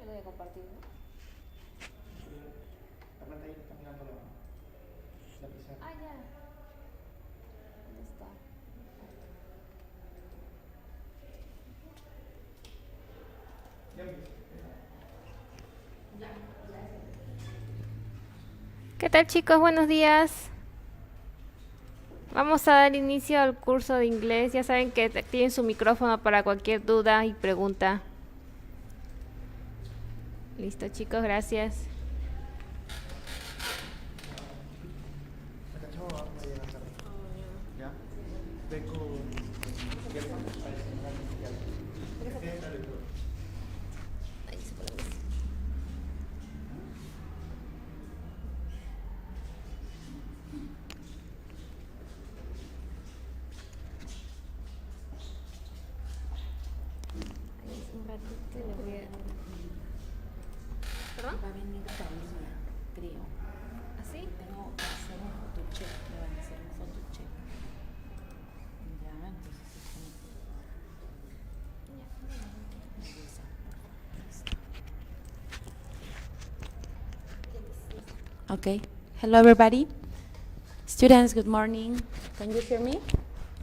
le doy a compartir, ¿no? La pantalla está mirando la pizarra. Ah, ya. ¿Dónde está? ¿Qué tal, chicos? Buenos días. Vamos a dar inicio al curso de inglés. Ya saben que tienen su micrófono para cualquier duda y pregunta. Listo, chicos, gracias. ¿Ya? Vengo. Ahí se pone la mesa. Un ratito le voy a... ¿Perdón? Va a venir Talía, creo. ¿Así? Tengo que hacer un photocheck, me van a hacer un photocheck. Ya, entonces es como... Revisa, por favor. Okay. Hello, everybody. Students, good morning. Can you hear me?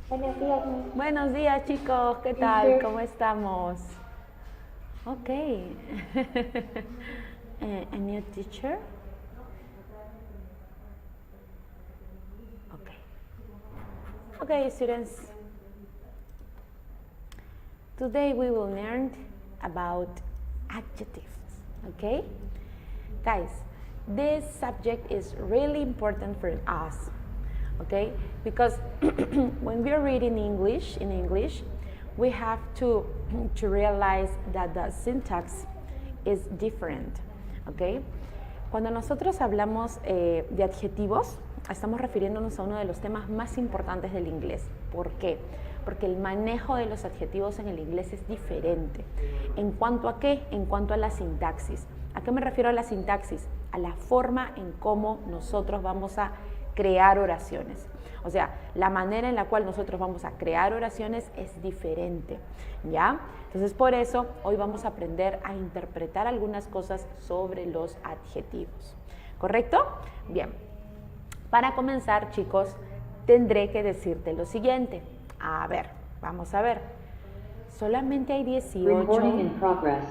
Buenos días, Miss. Buenos días, chicos. ¿Qué tal? ¿Cómo estamos? Okay. A new teacher? Okay. Okay, students. Today we will learn about adjectives. Okay? Guys, this subject is really important for us. Okay? Because when we are reading English, in English, we have to realize that the syntax is different. Okay? Cuando nosotros hablamos de adjetivos, estamos refiriéndonos a uno de los temas más importantes del inglés. ¿Por qué? Porque el manejo de los adjetivos en el inglés es diferente. ¿En cuanto a qué? En cuanto a la sintaxis. ¿A qué me refiero a la sintaxis? A la forma en cómo nosotros vamos a crear oraciones. O sea, la manera en la cual nosotros vamos a crear oraciones es diferente, ¿ya? Entonces, por eso, hoy vamos a aprender a interpretar algunas cosas sobre los adjetivos. ¿Correcto? Bien. Para comenzar, chicos, tendré que decirte lo siguiente. A ver, vamos a ver. Solamente hay 18.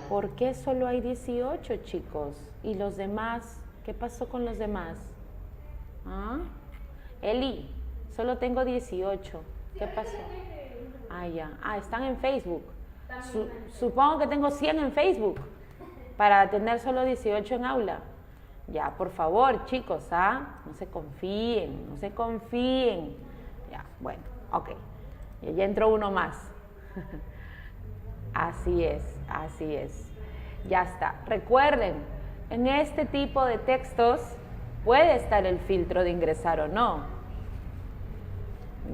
¿Por qué solo hay 18, chicos? ¿Y los demás? ¿Qué pasó con los demás? ¿Ah? Eli, solo tengo 18. ¿Qué pasó? Ah, ya. Ah, están en Facebook. Supongo que tengo 100 en Facebook para tener solo 18 en aula. Ya, por favor, chicos, ¿ah? No se confíen, no se confíen. Ya, bueno, ok. Ya entró uno más. Así es, así es. Ya está. Recuerden, en este tipo de textos puede estar el filtro de ingresar o no.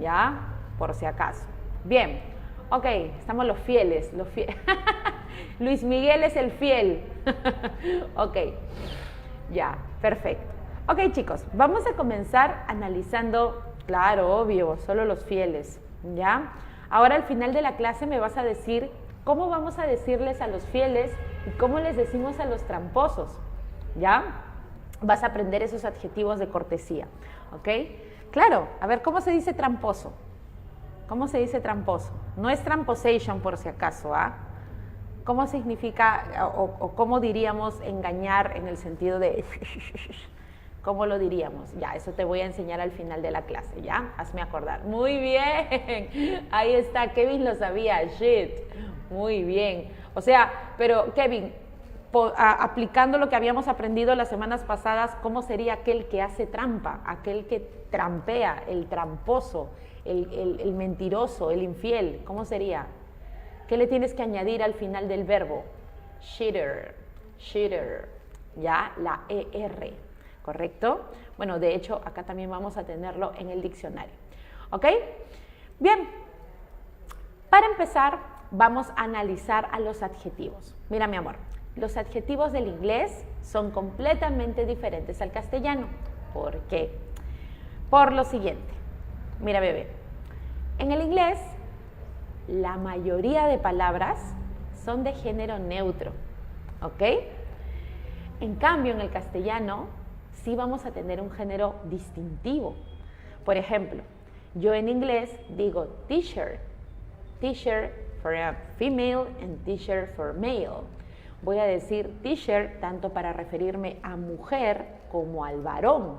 ¿Ya? Por si acaso. Bien. Ok, estamos los fieles. Luis Miguel es el fiel. Ok. Ya, perfecto. Ok, chicos, vamos a comenzar analizando, claro, obvio, solo los fieles. ¿Ya? Ahora al final de la clase me vas a decir cómo vamos a decirles a los fieles y cómo les decimos a los tramposos. ¿Ya? Vas a aprender esos adjetivos de cortesía, ¿ok? Claro, a ver, ¿cómo se dice tramposo? ¿Cómo se dice tramposo? No es tramposation por si acaso, ¿ah? ¿Cómo significa o cómo diríamos engañar en el sentido de... ¿Cómo lo diríamos? Ya, eso te voy a enseñar al final de la clase, ¿ya? Hazme acordar. Muy bien, ahí está, Kevin lo sabía, shit, muy bien. O sea, pero Kevin... aplicando lo que habíamos aprendido las semanas pasadas, ¿cómo sería aquel que hace trampa? Aquel que trampea, el tramposo, el mentiroso, el infiel. ¿Cómo sería? ¿Qué le tienes que añadir al final del verbo? Cheater, cheater, ya, la ER, ¿correcto? Bueno, de hecho, acá también vamos a tenerlo en el diccionario. ¿Ok? Bien, para empezar, vamos a analizar a los adjetivos. Mira, mi amor. Los adjetivos del inglés son completamente diferentes al castellano. ¿Por qué? Por lo siguiente. Mira, bebé. En el inglés, la mayoría de palabras son de género neutro. ¿ok? En cambio, en el castellano sí vamos a tener un género distintivo. Por ejemplo, yo en inglés digo t-shirt, t-shirt for a female and t-shirt for male. Voy a decir t-shirt tanto para referirme a mujer como al varón.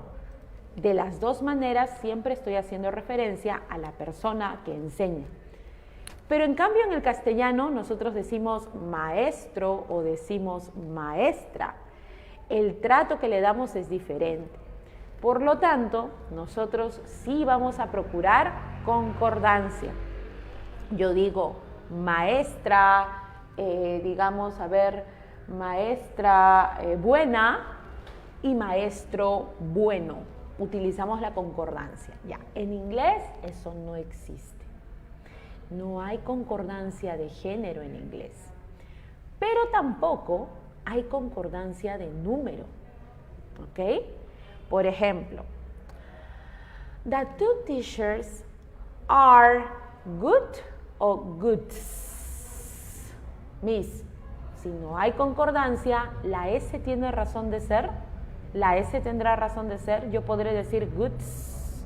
De las dos maneras siempre estoy haciendo referencia a la persona que enseña. Pero en cambio en el castellano nosotros decimos maestro o decimos maestra. El trato que le damos es diferente. Por lo tanto, nosotros sí vamos a procurar concordancia. Yo digo maestra, digamos, a ver, maestra buena y maestro bueno. Utilizamos la concordancia. Ya, en inglés eso no existe. No hay concordancia de género en inglés. Pero tampoco hay concordancia de número. ¿Ok? Por ejemplo, the two t-shirts are good o goods. Miss, si no hay concordancia, la S tiene razón de ser. La S tendrá razón de ser. Yo podré decir goods,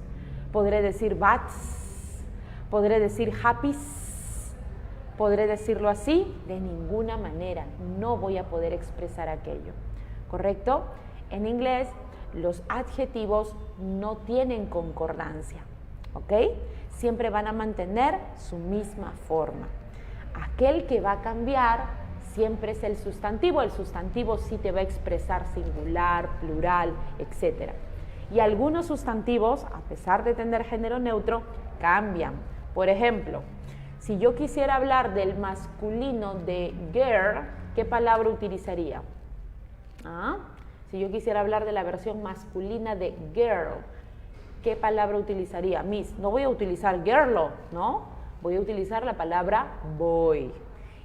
podré decir bats, podré decir happies, podré decirlo así. De ninguna manera, no voy a poder expresar aquello. ¿Correcto? En inglés, los adjetivos no tienen concordancia. ¿Ok? Siempre van a mantener su misma forma. Aquel que va a cambiar siempre es el sustantivo. El sustantivo sí te va a expresar singular, plural, etc. Y algunos sustantivos, a pesar de tener género neutro, cambian. Por ejemplo, si yo quisiera hablar del masculino de girl, ¿qué palabra utilizaría? Si yo quisiera hablar de la versión masculina de girl, ¿qué palabra utilizaría? Miss, no voy a utilizar girlo, ¿no? Voy a utilizar la palabra boy.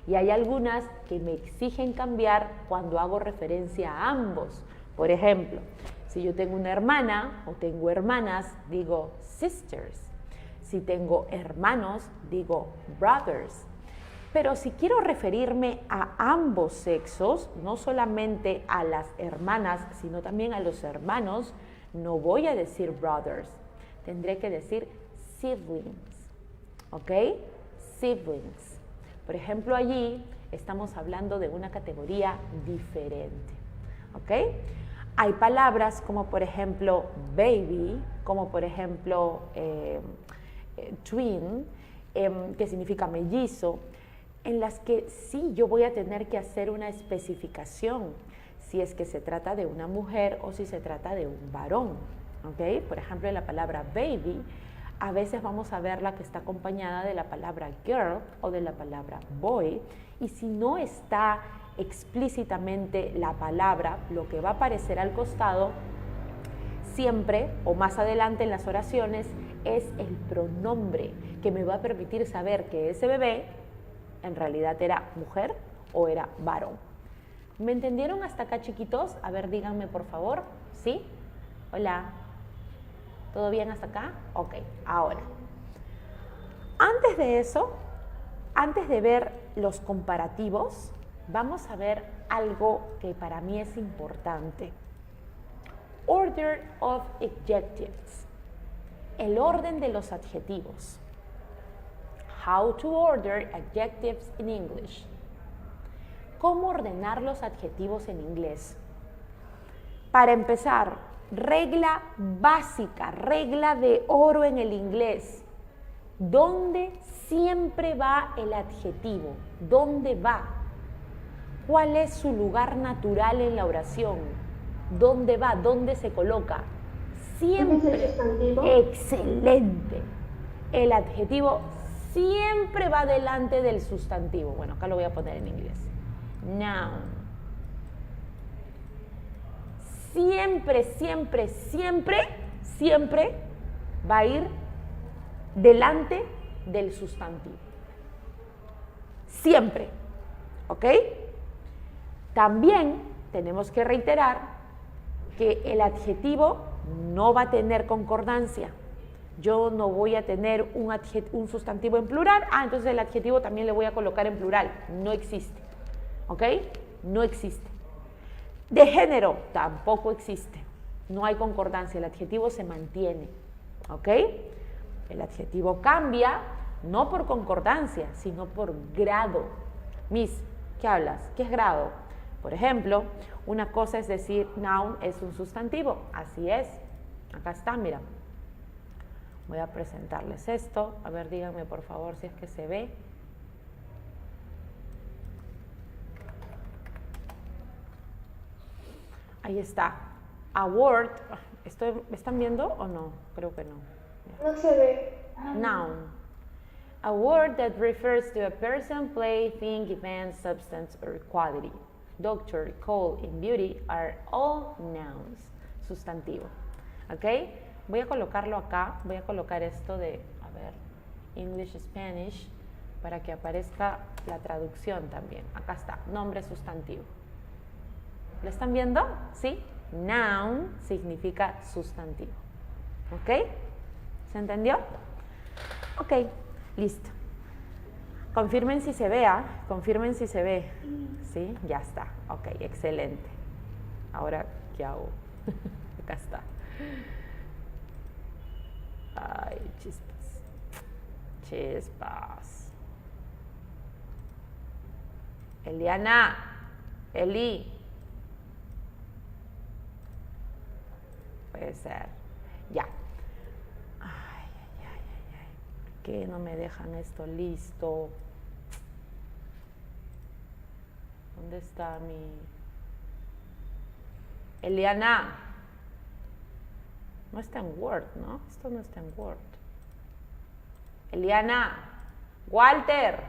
Y hay algunas que me exigen cambiar cuando hago referencia a ambos. Por ejemplo, si yo tengo una hermana o tengo hermanas, digo sisters. Si tengo hermanos, digo brothers. Pero si quiero referirme a ambos sexos, no solamente a las hermanas, sino también a los hermanos, no voy a decir brothers. Tendré que decir siblings. ¿Ok? Siblings. Por ejemplo, allí estamos hablando de una categoría diferente. ¿Ok? Hay palabras como por ejemplo baby, como por ejemplo twin, que significa mellizo, en las que sí yo voy a tener que hacer una especificación si es que se trata de una mujer o si se trata de un varón. ¿Ok? Por ejemplo, en la palabra baby, a veces vamos a verla que está acompañada de la palabra girl o de la palabra boy, y si no está explícitamente la palabra, lo que va a aparecer al costado siempre o más adelante en las oraciones es el pronombre que me va a permitir saber que ese bebé en realidad era mujer o era varón. ¿Me entendieron hasta acá, chiquitos? A ver, díganme por favor. ¿Sí? Hola. ¿Todo bien hasta acá? Ok, ahora. Antes de eso, antes de ver los comparativos, vamos a ver algo que para mí es importante. Order of adjectives. El orden de los adjetivos. How to order adjectives in English. ¿Cómo ordenar los adjetivos en inglés? Para empezar, regla básica, regla de oro en el inglés. ¿Dónde siempre va el adjetivo? ¿Dónde va? ¿Cuál es su lugar natural en la oración? ¿Dónde va? ¿Dónde se coloca? Siempre. ¿Es el sustantivo? Excelente. El adjetivo siempre va delante del sustantivo. Bueno, acá lo voy a poner en inglés. Noun. Siempre, siempre, siempre, siempre va a ir delante del sustantivo. Siempre. ¿Ok? También tenemos que reiterar que el adjetivo no va a tener concordancia. Yo no voy a tener un sustantivo en plural. Entonces el adjetivo también le voy a colocar en plural. No existe. ¿Ok? no existe. De género, tampoco existe. No hay concordancia, el adjetivo se mantiene, ¿ok? El adjetivo cambia, no por concordancia, sino por grado. Miss, ¿qué hablas? ¿Qué es grado? Por ejemplo, una cosa es decir, noun es un sustantivo, así es. Acá está, mira. Voy a presentarles esto. A ver, díganme por favor si es que se ve. Ahí está. A word. ¿Están viendo o no? Creo que no. No se ve. Noun. A word that refers to a person, place, thing, event, substance, or quality. Doctor, call, and beauty are all nouns. Sustantivo. ¿Ok? Voy a colocarlo acá. Voy a colocar esto de, a ver, English, Spanish, para que aparezca la traducción también. Acá está. Nombre sustantivo. ¿Lo están viendo? ¿Sí? Noun significa sustantivo. ¿Ok? ¿Se entendió? Ok, listo. Confirmen si se vea, confirmen si se ve. ¿Sí? Ya está. Ok, excelente. Ahora, ¿qué hago? Acá está. Ay, chispas. Chispas. Eliana. Eli. Puede ser. Ya. Ay. ¿Por qué no me dejan esto listo? ¿Dónde está mi...? Eliana. No está en Word, ¿no? Esto no está en Word. Eliana. Walter.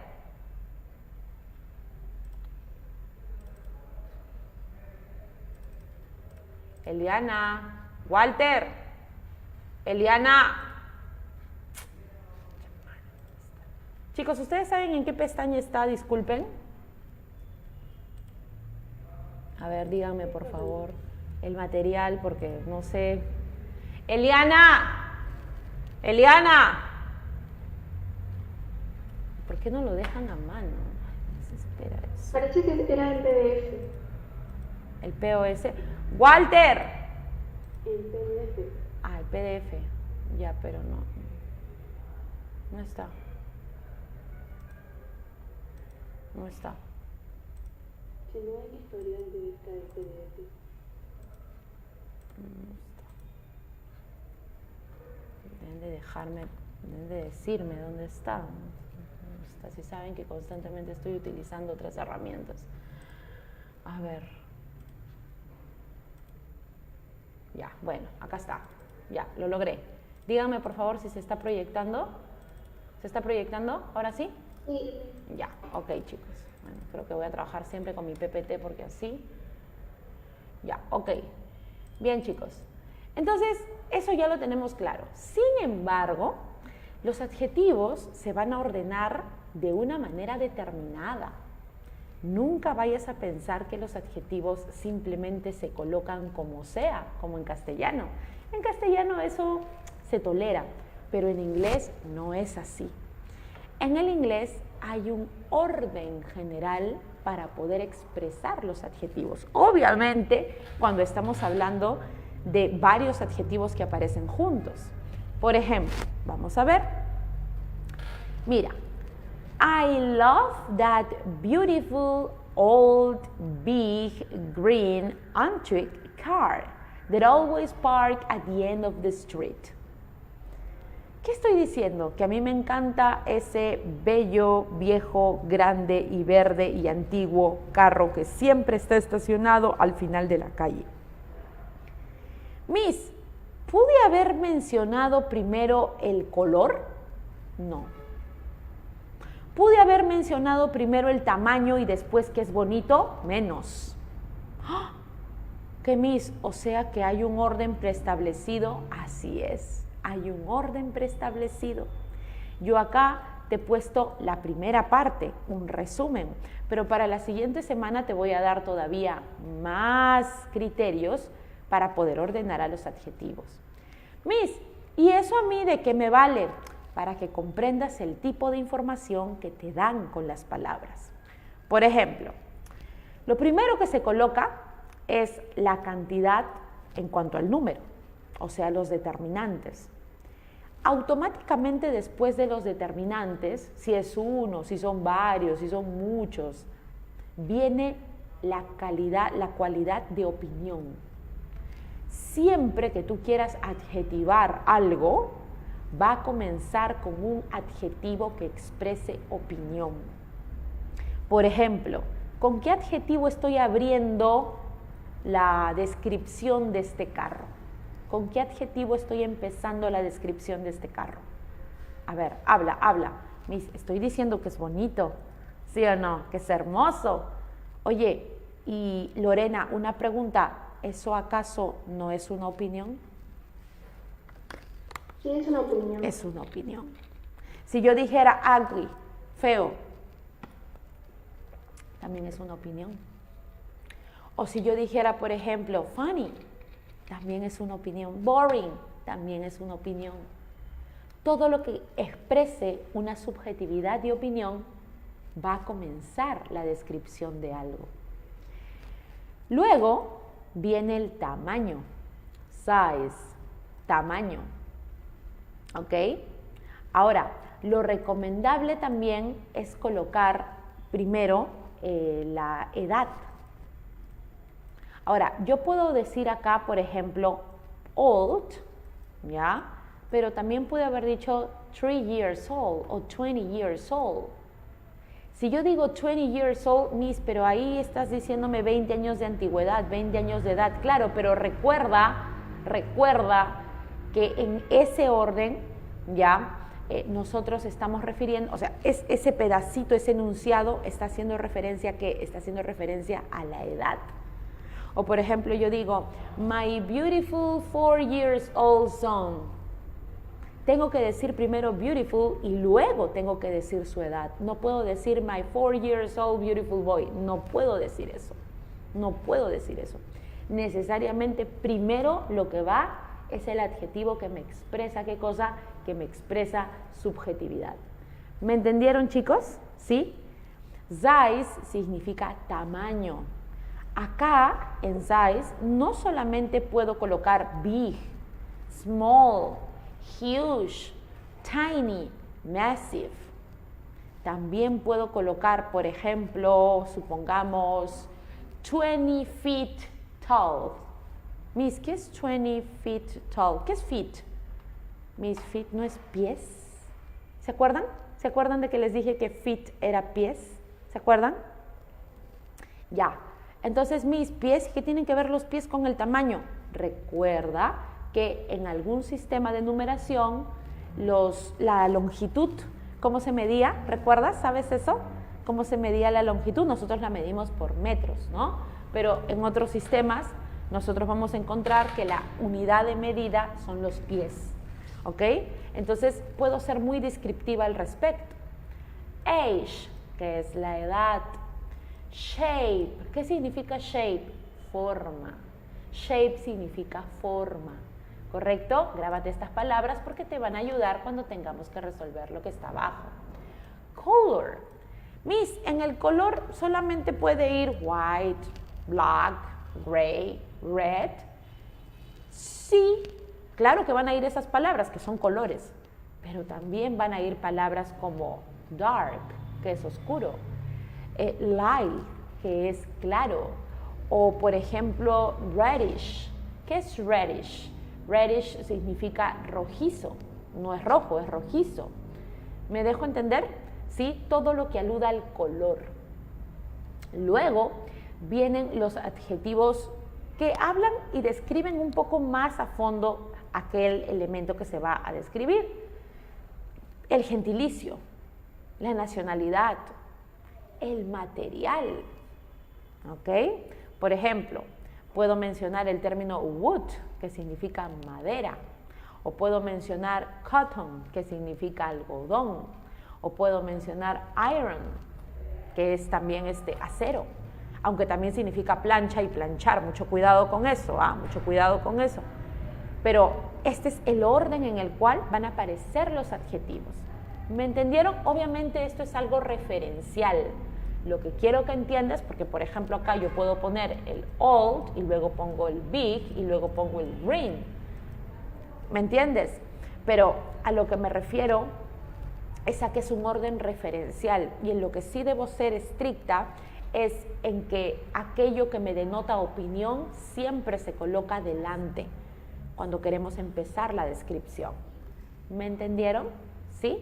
Eliana. Walter. Eliana. Chicos, ¿ustedes saben en qué pestaña está? Disculpen. A ver, díganme por favor el material porque no sé. Eliana. Eliana. ¿Por qué no lo dejan a mano? Me desespera eso. Parece que era el PDF. El POS. Walter. El PDF. Ah, el PDF. Ya, pero no. No está. No está. Si no hay historial de esta de PDF. No está. Deben de dejarme, deben de decirme dónde está. No está. Si saben que constantemente estoy utilizando otras herramientas. A ver. Ya, bueno, acá está. Ya, lo logré. Díganme por favor si se está proyectando. ¿Se está proyectando? ¿Ahora sí? Sí. Ya, ok chicos. Bueno, creo que voy a trabajar siempre con mi PPT porque así. Ya, ok. Bien chicos. Entonces, eso ya lo tenemos claro. Sin embargo, los adjetivos se van a ordenar de una manera determinada. Nunca vayas a pensar que los adjetivos simplemente se colocan como sea, como en castellano. En castellano eso se tolera, pero en inglés no es así. En el inglés hay un orden general para poder expresar los adjetivos. Obviamente, cuando estamos hablando de varios adjetivos que aparecen juntos. Por ejemplo, vamos a ver. Mira. I love that beautiful, old, big, green, antique car that always park at the end of the street. ¿Qué estoy diciendo? Que a mí me encanta ese bello, viejo, grande y verde y antiguo carro que siempre está estacionado al final de la calle. Miss, ¿pude haber mencionado primero el color? No. ¿Pude haber mencionado primero el tamaño y después que es bonito? Menos. ¡Ah! ¿Qué, Miss? O sea que hay un orden preestablecido. Así es, hay un orden preestablecido. Yo acá te he puesto la primera parte, un resumen, pero para la siguiente semana te voy a dar todavía más criterios para poder ordenar a los adjetivos. Miss, ¿y eso a mí de qué me vale? Para que comprendas el tipo de información que te dan con las palabras. Por ejemplo, Lo primero que se coloca es la cantidad en cuanto al número, o sea, los determinantes. Automáticamente después de los determinantes, si es uno, si son varios, si son muchos, viene la calidad, la cualidad de opinión. Siempre que tú quieras adjetivar algo, va a comenzar con un adjetivo que exprese opinión. Por ejemplo, ¿con qué adjetivo estoy abriendo la descripción de este carro? ¿Con qué adjetivo estoy empezando la descripción de este carro? A ver, habla. Estoy diciendo que es bonito, ¿sí o no? Que es hermoso. Oye, y Lorena, una pregunta, ¿eso acaso no es una opinión? Sí, es una opinión. Es una opinión. Si yo dijera ugly, feo, también es una opinión. O si yo dijera, por ejemplo, funny, también es una opinión. Boring, también es una opinión. Todo lo que exprese una subjetividad de opinión va a comenzar la descripción de algo. Luego viene el tamaño, size, tamaño. ¿Ok? Ahora, lo recomendable también es colocar primero la edad. Ahora, yo puedo decir acá, por ejemplo, old, ¿ya? Pero también pude haber dicho 3 years old o 20 years old. Si yo digo 20 years old, Miss, pero ahí estás diciéndome 20 años de antigüedad, 20 años de edad. Claro, pero recuerda que en ese orden, ya, nosotros estamos refiriendo, o sea, ese pedacito, ese enunciado está haciendo referencia ¿a qué? Está haciendo referencia a la edad. O por ejemplo, yo digo, my beautiful 4 years old son. Tengo que decir primero beautiful y luego tengo que decir su edad. No puedo decir my 4 years old beautiful boy. No puedo decir eso. No puedo decir eso. Necesariamente primero lo que va es el adjetivo que me expresa, ¿qué cosa? Que me expresa subjetividad. ¿Me entendieron, chicos? ¿Sí? Size significa tamaño. Acá en size no solamente puedo colocar big, small, huge, tiny, massive. También puedo colocar, por ejemplo, supongamos 20 feet tall. Miss, ¿qué es 20 feet tall? ¿Qué es feet? Miss, feet no es pies. ¿Se acuerdan? ¿Se acuerdan de que les dije que feet era pies? ¿Se acuerdan? Ya. Entonces, mis pies, ¿qué tienen que ver los pies con el tamaño? Recuerda que en algún sistema de numeración, la longitud, ¿cómo se medía? ¿Recuerdas? ¿Sabes eso? ¿Cómo se medía la longitud? Nosotros la medimos por metros, ¿no? Pero en otros sistemas, nosotros vamos a encontrar que la unidad de medida son los pies, ¿ok? Entonces, puedo ser muy descriptiva al respecto. Age, que es la edad. Shape, ¿qué significa shape? Forma. Shape significa forma, ¿correcto? Grábate estas palabras porque te van a ayudar cuando tengamos que resolver lo que está abajo. Color. Miss, en el color solamente puede ir white, black, gray, red. Sí, claro que van a ir esas palabras que son colores, pero también van a ir palabras como dark, que es oscuro, light, que es claro, o por ejemplo reddish. ¿Qué es reddish? Reddish significa rojizo, no es rojo, es rojizo. ¿Me dejo entender? ¿Sí? Todo lo que aluda al color. Luego vienen los adjetivos que hablan y describen un poco más a fondo aquel elemento que se va a describir. El gentilicio, la nacionalidad, el material, ¿ok? Por ejemplo, puedo mencionar el término wood, que significa madera, o puedo mencionar cotton, que significa algodón, o puedo mencionar iron, que es también acero, aunque también significa plancha y planchar. Mucho cuidado con eso, mucho cuidado con eso. Pero este es el orden en el cual van a aparecer los adjetivos. ¿Me entendieron? Obviamente esto es algo referencial. Lo que quiero que entiendas, porque por ejemplo acá yo puedo poner el old y luego pongo el big y luego pongo el green. ¿Me entiendes? Pero a lo que me refiero es a que es un orden referencial, y en lo que sí debo ser estricta es en que aquello que me denota opinión siempre se coloca delante cuando queremos empezar la descripción. ¿Me entendieron? ¿Sí?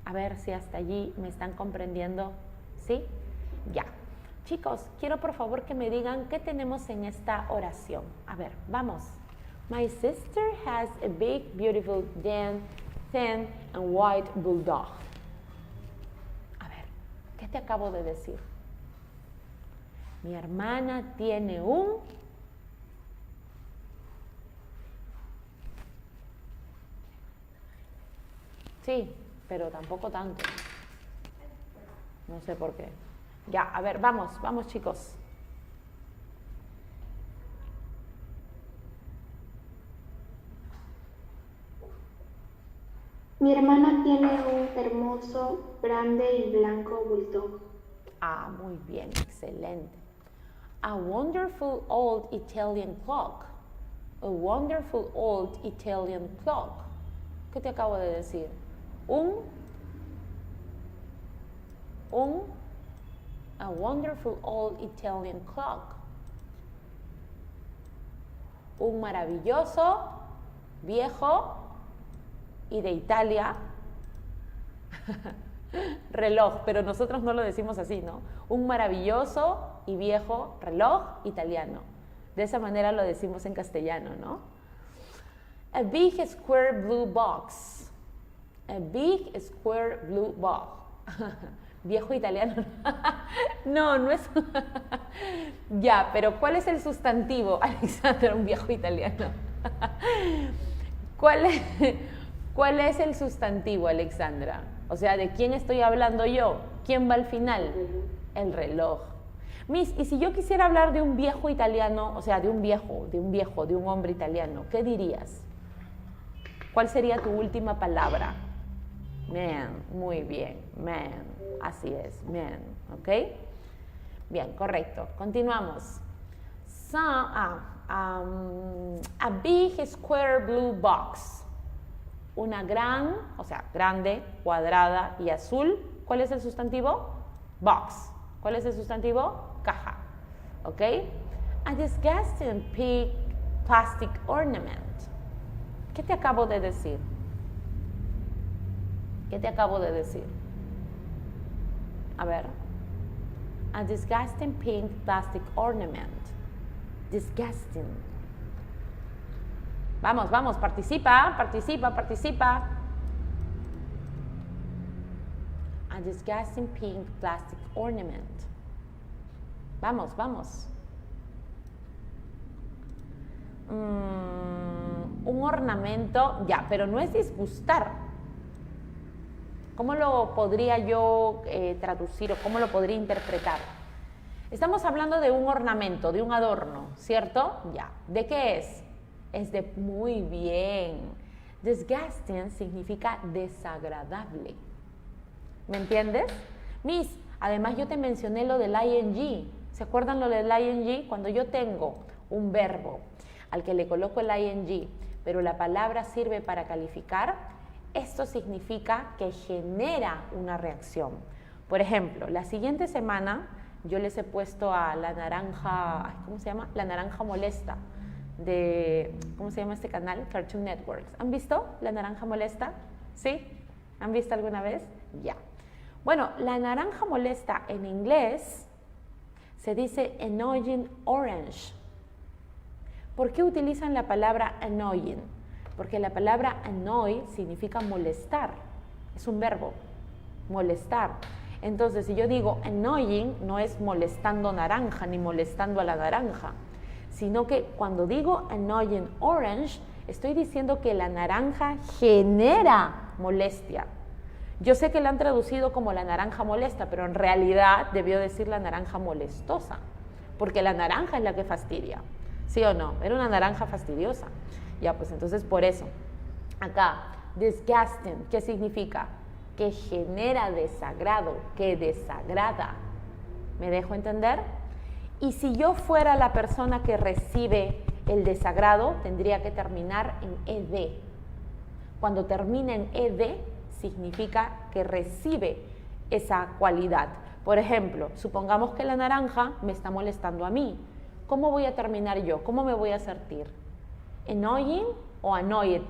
A ver si hasta allí me están comprendiendo. ¿Sí? Ya. Chicos, quiero por favor que me digan qué tenemos en esta oración. A ver, vamos. My sister has a big, beautiful, thin and white bulldog. A ver, ¿qué te acabo de decir? Mi hermana tiene un... Sí, pero tampoco tanto. No sé por qué. Ya, a ver, vamos chicos. Mi hermana tiene un hermoso, grande y blanco bulldog. Ah, muy bien, excelente. A wonderful old Italian clock. A wonderful old Italian clock. ¿Qué te acabo de decir? A wonderful old Italian clock. Un maravilloso, viejo y de Italia reloj, pero nosotros no lo decimos así, ¿no? Un maravilloso y viejo reloj italiano. De esa manera lo decimos en castellano, ¿no? A big square blue box. A big square blue box. Viejo italiano. No es... Ya, pero ¿cuál es el sustantivo, Alexandra, un viejo italiano? ¿Cuál es el sustantivo, Alexandra? O sea, ¿de quién estoy hablando yo? ¿Quién va al final? El reloj. Miss, y si yo quisiera hablar de un viejo italiano, o sea, de un hombre italiano, ¿qué dirías? ¿Cuál sería tu última palabra? Man, muy bien, man, así es, man, ¿ok? Bien, correcto, continuamos. A big square blue box. Una gran, o sea, grande, cuadrada y azul. ¿Cuál es el sustantivo? Box. ¿Cuál es el sustantivo? Caja, ¿ok? A disgusting pink plastic ornament. ¿Qué te acabo de decir? ¿Qué te acabo de decir? A ver. A disgusting pink plastic ornament. Disgusting. Vamos, participa. A disgusting pink plastic ornament. Vamos. Un ornamento, ya, pero no es disgustar. ¿Cómo lo podría yo traducir o cómo lo podría interpretar? Estamos hablando de un ornamento, de un adorno, ¿cierto? Ya. ¿De qué es? Es de muy bien. Disgusting significa desagradable. ¿Me entiendes? Miss, además yo te mencioné lo del ing. ¿Se acuerdan lo del ing? Cuando yo tengo un verbo al que le coloco el ing, pero la palabra sirve para calificar, esto significa que genera una reacción. Por ejemplo, la siguiente semana yo les he puesto a la naranja, ¿cómo se llama? La naranja molesta de, ¿cómo se llama este canal? Cartoon Networks. ¿Han visto la naranja molesta? ¿Sí? ¿Han visto alguna vez? Ya. Bueno, la naranja molesta en inglés se dice annoying orange. ¿Por qué utilizan la palabra annoying? Porque la palabra annoy significa molestar. Es un verbo, molestar. Entonces, si yo digo annoying, no es molestando naranja ni molestando a la naranja, sino que cuando digo annoying orange, estoy diciendo que la naranja genera molestia. Yo sé que la han traducido como la naranja molesta, pero en realidad debió decir la naranja molestosa, porque la naranja es la que fastidia, ¿sí o no? Era una naranja fastidiosa. Ya, pues entonces por eso, acá, disgusting, ¿qué significa? Que genera desagrado, que desagrada, ¿Me dejo entender? Y si yo fuera la persona que recibe el desagrado, tendría que terminar en ed. Cuando termina en ed, significa que recibe esa cualidad. Por ejemplo, supongamos que la naranja me está molestando a mí. ¿Cómo voy a terminar yo? ¿Cómo me voy a sentir? ¿Annoying o annoyed?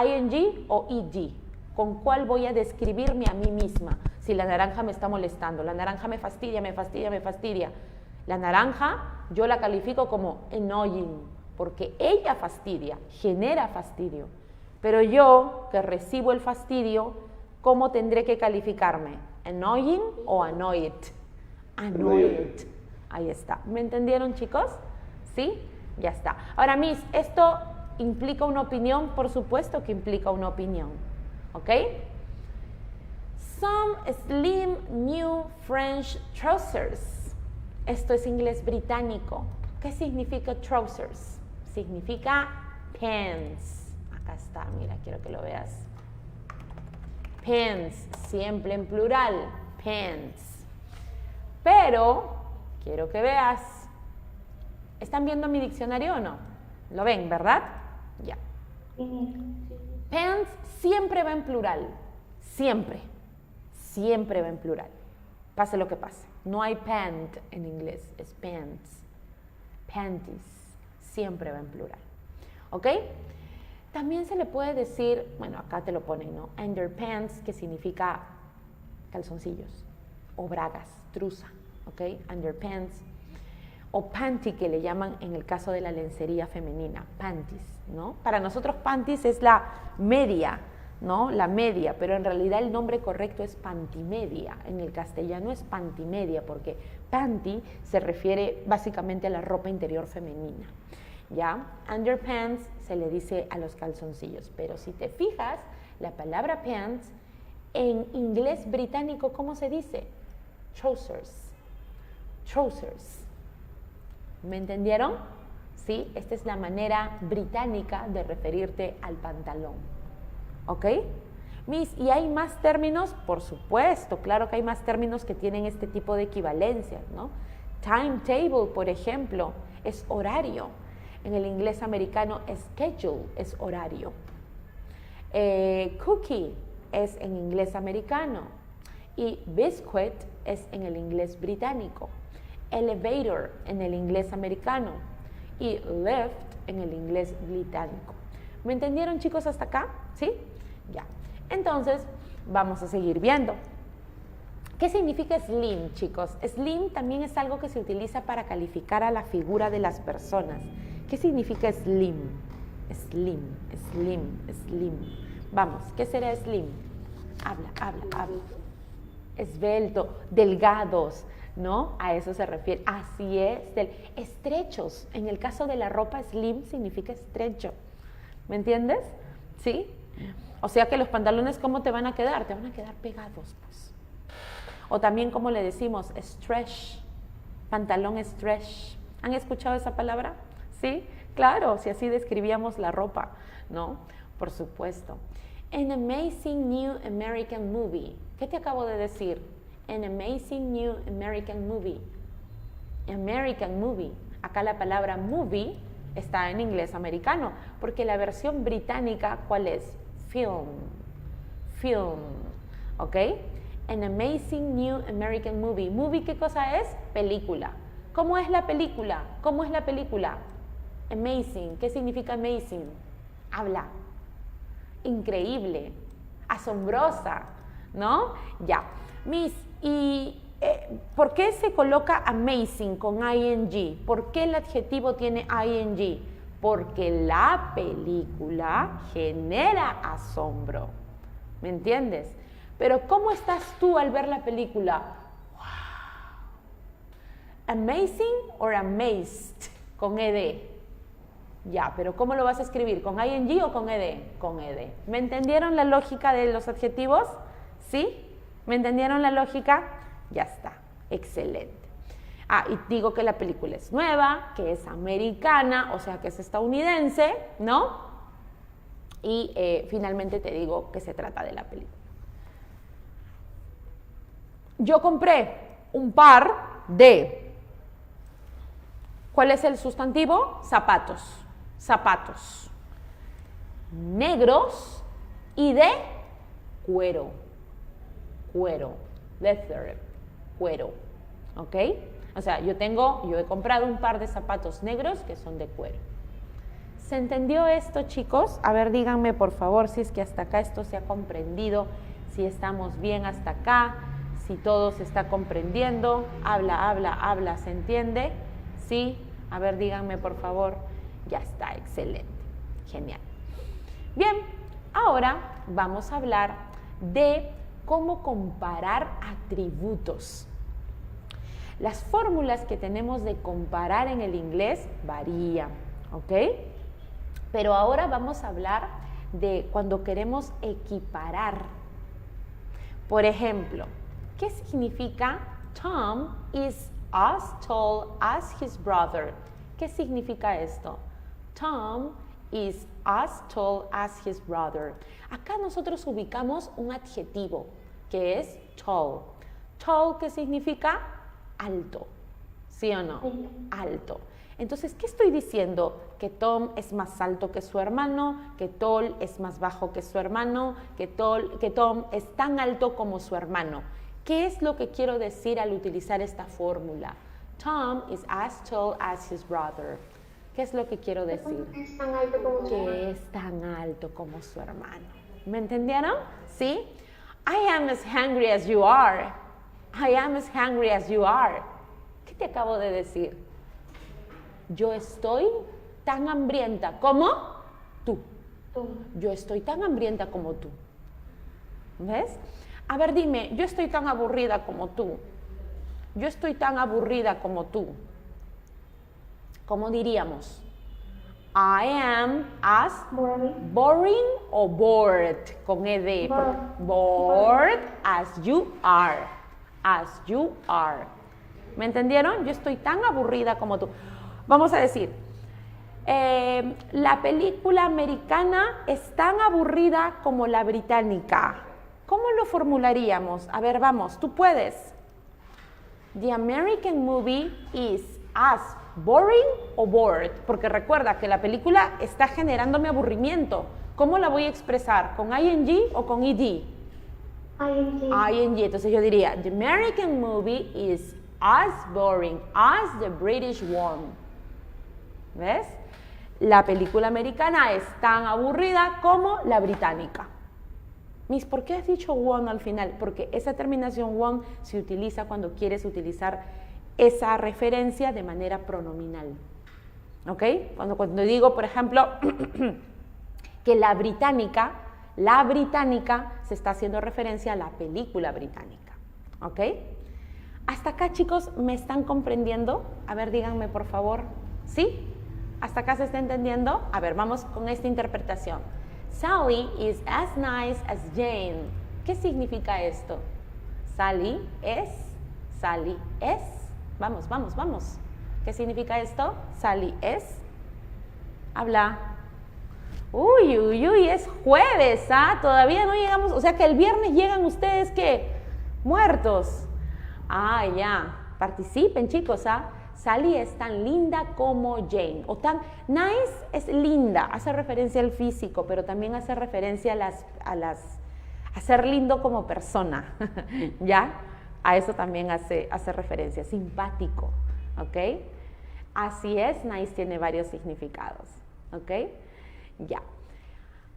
¿ing o ed? ¿Con cuál voy a describirme a mí misma? Si la naranja me está molestando, la naranja me fastidia, me fastidia, me fastidia. La naranja yo la califico como annoying, porque ella fastidia, genera fastidio. Pero yo, que recibo el fastidio, ¿cómo tendré que calificarme? ¿Annoying o annoyed? Annoyed. Ahí está. ¿Me entendieron, chicos? ¿Sí? Ya está. Ahora, Miss, ¿esto implica una opinión? Por supuesto que implica una opinión. ¿Ok? Some slim new French trousers. Esto es inglés británico. ¿Qué significa trousers? Significa pants. Acá está, mira, quiero que lo veas. Pants, siempre en plural. Pants. Pero, quiero que veas. ¿Están viendo mi diccionario o no? ¿Lo ven, verdad? Ya. Pants siempre va en plural. Siempre. Siempre va en plural. Pase lo que pase. No hay pant en inglés, es pants. Panties. Siempre va en plural. ¿Ok? También se le puede decir, bueno, acá te lo ponen, ¿no? Underpants, que significa calzoncillos. O bragas, truza. ¿Ok? Underpants. O panty, que le llaman en el caso de la lencería femenina. Panties, ¿no? Para nosotros panties es la media, ¿no? La media, pero en realidad el nombre correcto es pantimedia. En el castellano es pantimedia, porque panty se refiere básicamente a la ropa interior femenina, ¿ya? Underpants se le dice a los calzoncillos, pero si te fijas, la palabra pants en inglés británico, ¿cómo se dice? Trousers. Trousers. ¿Me entendieron? ¿Sí? Esta es la manera británica de referirte al pantalón. ¿Ok? Miss, ¿y hay más términos? Por supuesto, claro que hay más términos que tienen este tipo de equivalencias, ¿no? Timetable, por ejemplo, es horario. En el inglés americano, schedule es horario. Cookie es en inglés americano. Y biscuit es en el inglés británico. Elevator en el inglés americano. Y lift en el inglés británico. ¿Me entendieron, chicos, hasta acá? ¿Sí? Ya. Entonces, vamos a seguir viendo. ¿Qué significa slim, chicos? Slim también es algo que se utiliza para calificar a la figura de las personas. ¿Qué significa slim? Slim, slim, slim. Vamos, ¿qué será slim? Habla, habla, habla. Esbelto, delgados, ¿no? A eso se refiere. Así es, estrechos. En el caso de la ropa, slim significa estrecho. ¿Me entiendes? ¿Sí? O sea que los pantalones, ¿cómo te van a quedar? Te van a quedar pegados, pues. O también, como le decimos, stretch. Pantalón stretch. ¿Han escuchado esa palabra? ¿Sí? Claro, si así describíamos la ropa, ¿no? Por supuesto. An amazing new American movie. ¿Qué te acabo de decir? An amazing new American movie. American movie. Acá la palabra movie está en inglés americano, porque la versión británica, ¿cuál es? Film. Film. ¿Ok? An amazing new American movie. Movie, ¿qué cosa es? Película. ¿Cómo es la película? ¿Cómo es la película? Amazing. ¿Qué significa amazing? Habla. Increíble. Asombrosa. ¿No? Ya. Miss, ¿y por qué se coloca amazing con ing? ¿Por qué el adjetivo tiene ing? Porque la película genera asombro. ¿Me entiendes? Pero ¿cómo estás tú al ver la película? Wow. ¿Amazing or amazed? Con ed. Ya, pero ¿cómo lo vas a escribir? ¿Con ing o con ed? Con ed. ¿Me entendieron la lógica de los adjetivos? ¿Sí? ¿Me entendieron la lógica? Ya está. Excelente. Ah, y digo que la película es nueva, que es americana, o sea que es estadounidense, ¿no? Y finalmente te digo que se trata de la película. Yo compré un par de, ¿cuál es el sustantivo? Zapatos, zapatos, negros y de cuero, cuero, leather, cuero, ¿ok? O sea, yo he comprado un par de zapatos negros que son de cuero. ¿Se entendió esto, chicos? A ver, díganme por favor si es que hasta acá esto se ha comprendido, si estamos bien hasta acá, si todo se está comprendiendo. Habla, ¿se entiende? ¿Sí? A ver, díganme por favor. Ya está, excelente, genial. Bien, ahora vamos a hablar de cómo comparar atributos. Las fórmulas que tenemos de comparar en el inglés varían, ¿ok? Pero ahora vamos a hablar de cuando queremos equiparar. Por ejemplo, ¿qué significa Tom is as tall as his brother? ¿Qué significa esto? Tom is as tall as his brother. Acá nosotros ubicamos un adjetivo que es tall. Tall, ¿qué significa? Alto, ¿sí o no? Alto. Entonces, ¿qué estoy diciendo? Que Tom es más alto que su hermano, que Tall es más bajo que su hermano, que Tom es tan alto como su hermano. ¿Qué es lo que quiero decir al utilizar esta fórmula? Tom is as tall as his brother. ¿Qué es lo que quiero decir? Es tan alto como su hermano. Que es tan alto como su hermano. ¿Me entendieron? ¿Sí? I am as hungry as you are. I am as hungry as you are. ¿Qué te acabo de decir? Yo estoy tan hambrienta como tú. Yo estoy tan hambrienta como tú. ¿Ves? A ver, dime, yo estoy tan aburrida como tú. Yo estoy tan aburrida como tú. ¿Cómo diríamos? I am as boring o bored con ed. Bored as you are. As you are. ¿Me entendieron? Yo estoy tan aburrida como tú. Vamos a decir, la película americana es tan aburrida como la británica. ¿Cómo lo formularíamos? A ver, vamos, tú puedes. The American movie is as boring o bored. Porque recuerda que la película está generándome aburrimiento. ¿Cómo la voy a expresar? ¿Con ing o con ed? ING. ING. Entonces yo diría, the American movie is as boring as the British one. ¿Ves? La película americana es tan aburrida como la británica. Miss, ¿por qué has dicho one al final? Porque esa terminación one se utiliza cuando quieres utilizar esa referencia de manera pronominal. ¿Ok? Cuando digo, por ejemplo, que la británica se está haciendo referencia a la película británica. ¿Ok? Hasta acá, chicos, ¿me están comprendiendo? A ver, díganme, por favor. ¿Sí? ¿Hasta acá se está entendiendo? A ver, vamos con esta interpretación. Sally is as nice as Jane. ¿Qué significa esto? Sally es. Vamos. ¿Qué significa esto? Sally es. Habla. Uy, es jueves, ¿ah? Todavía no llegamos, o sea que el viernes llegan ustedes, ¿qué? Muertos. Ah, ya. Participen, chicos, ¿ah? Sally es tan linda como Jane. O tan nice es linda, hace referencia al físico, pero también hace referencia a ser lindo como persona. ¿Ya? A eso también hace referencia. Simpático. ¿Ok? Así es, nice tiene varios significados. ¿Ok? Ya.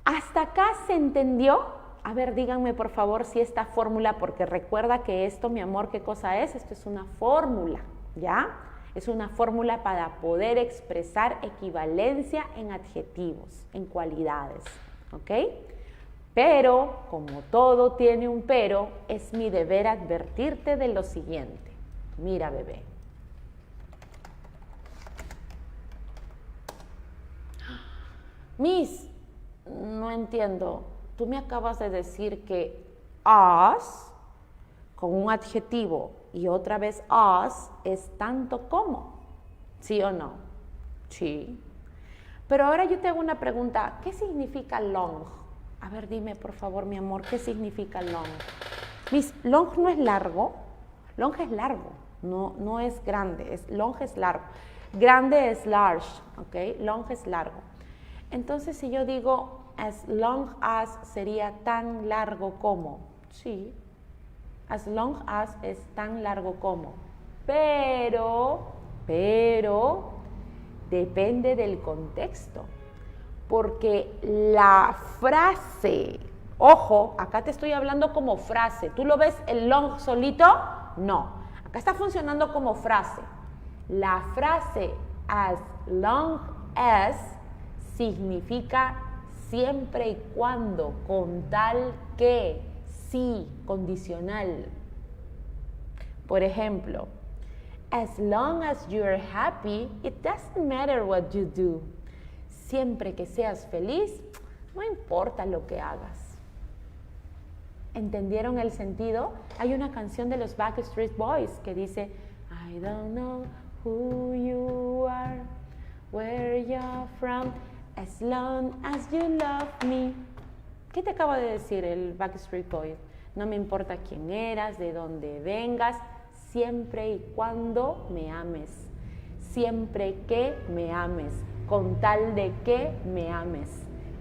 ¿Hasta acá se entendió? A ver, díganme por favor si esta fórmula, porque recuerda que esto, mi amor, ¿qué cosa es? Esto es una fórmula, ¿ya? Es una fórmula para poder expresar equivalencia en adjetivos, en cualidades, ¿ok? Pero, como todo tiene un pero, es mi deber advertirte de lo siguiente. Mira, bebé. Miss, no entiendo. Tú me acabas de decir que as, con un adjetivo, y otra vez as, es tanto como. ¿Sí o no? Sí. Pero ahora yo te hago una pregunta. ¿Qué significa long? A ver, dime por favor, mi amor, ¿qué significa long? Miss, long no es largo. Long es largo, no es grande, long es largo. Grande es large, ¿ok? Long es largo. Entonces, si yo digo as long as, sería tan largo como. Sí, as long as es tan largo como. Pero, depende del contexto. Porque la frase, ojo, acá te estoy hablando como frase. ¿Tú lo ves el long solito? No. Acá está funcionando como frase. La frase as long as significa siempre y cuando, con tal que, sí, condicional. Por ejemplo, as long as you're happy, it doesn't matter what you do. Siempre que seas feliz, no importa lo que hagas. ¿Entendieron el sentido? Hay una canción de los Backstreet Boys que dice, I don't know who you are, where you're from, as long as you love me. ¿Qué te acaba de decir el Backstreet Boys? No me importa quién eras, de dónde vengas, siempre y cuando me ames. Siempre que me ames, con tal de que me ames.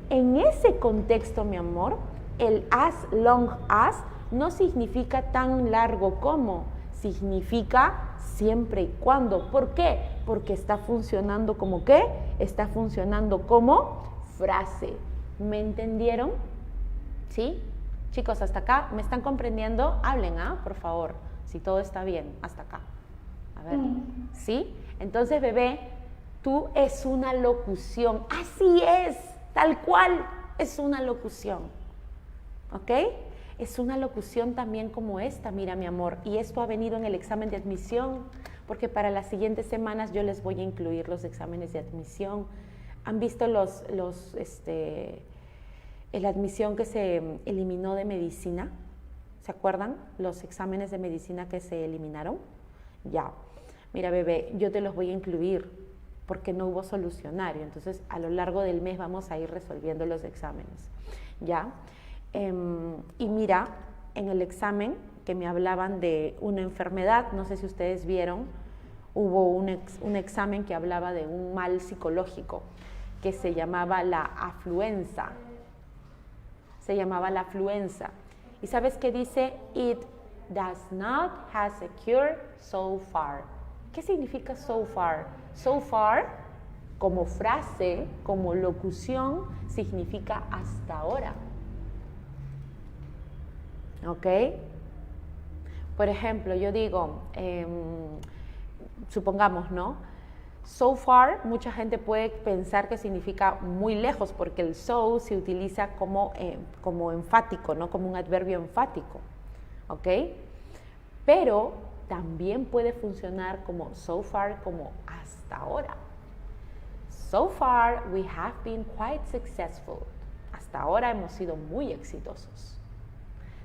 En ese contexto, mi amor, el as long as no significa tan largo como, significa siempre y cuando. ¿Por qué? Porque está funcionando como ¿qué? Está funcionando como frase. ¿Me entendieron? ¿Sí? Chicos, hasta acá, ¿me están comprendiendo? Hablen, por favor, si todo está bien, hasta acá. A ver, ¿sí? Entonces, bebé, tú es una locución. Así es, tal cual, es una locución. ¿Ok? Es una locución también como esta, mira mi amor, y esto ha venido en el examen de admisión, porque para las siguientes semanas yo les voy a incluir los exámenes de admisión. ¿Han visto la admisión que se eliminó de medicina? ¿Se acuerdan? Los exámenes de medicina que se eliminaron. Ya. Mira, bebé, yo te los voy a incluir porque no hubo solucionario. Entonces, a lo largo del mes vamos a ir resolviendo los exámenes. ¿Ya? Y mira, en el examen que me hablaban de una enfermedad, no sé si ustedes vieron, hubo un examen que hablaba de un mal psicológico que se llamaba la afluenza. Se llamaba la afluenza. ¿Y sabes qué dice? It does not has a cure so far. ¿Qué significa so far? So far, como frase, como locución, significa hasta ahora. ¿Ok? Por ejemplo, yo digo, supongamos, ¿no? So far, mucha gente puede pensar que significa muy lejos, porque el so se utiliza como enfático, ¿no? Como un adverbio enfático, ¿ok? Pero también puede funcionar como so far, como hasta ahora. So far, we have been quite successful. Hasta ahora hemos sido muy exitosos.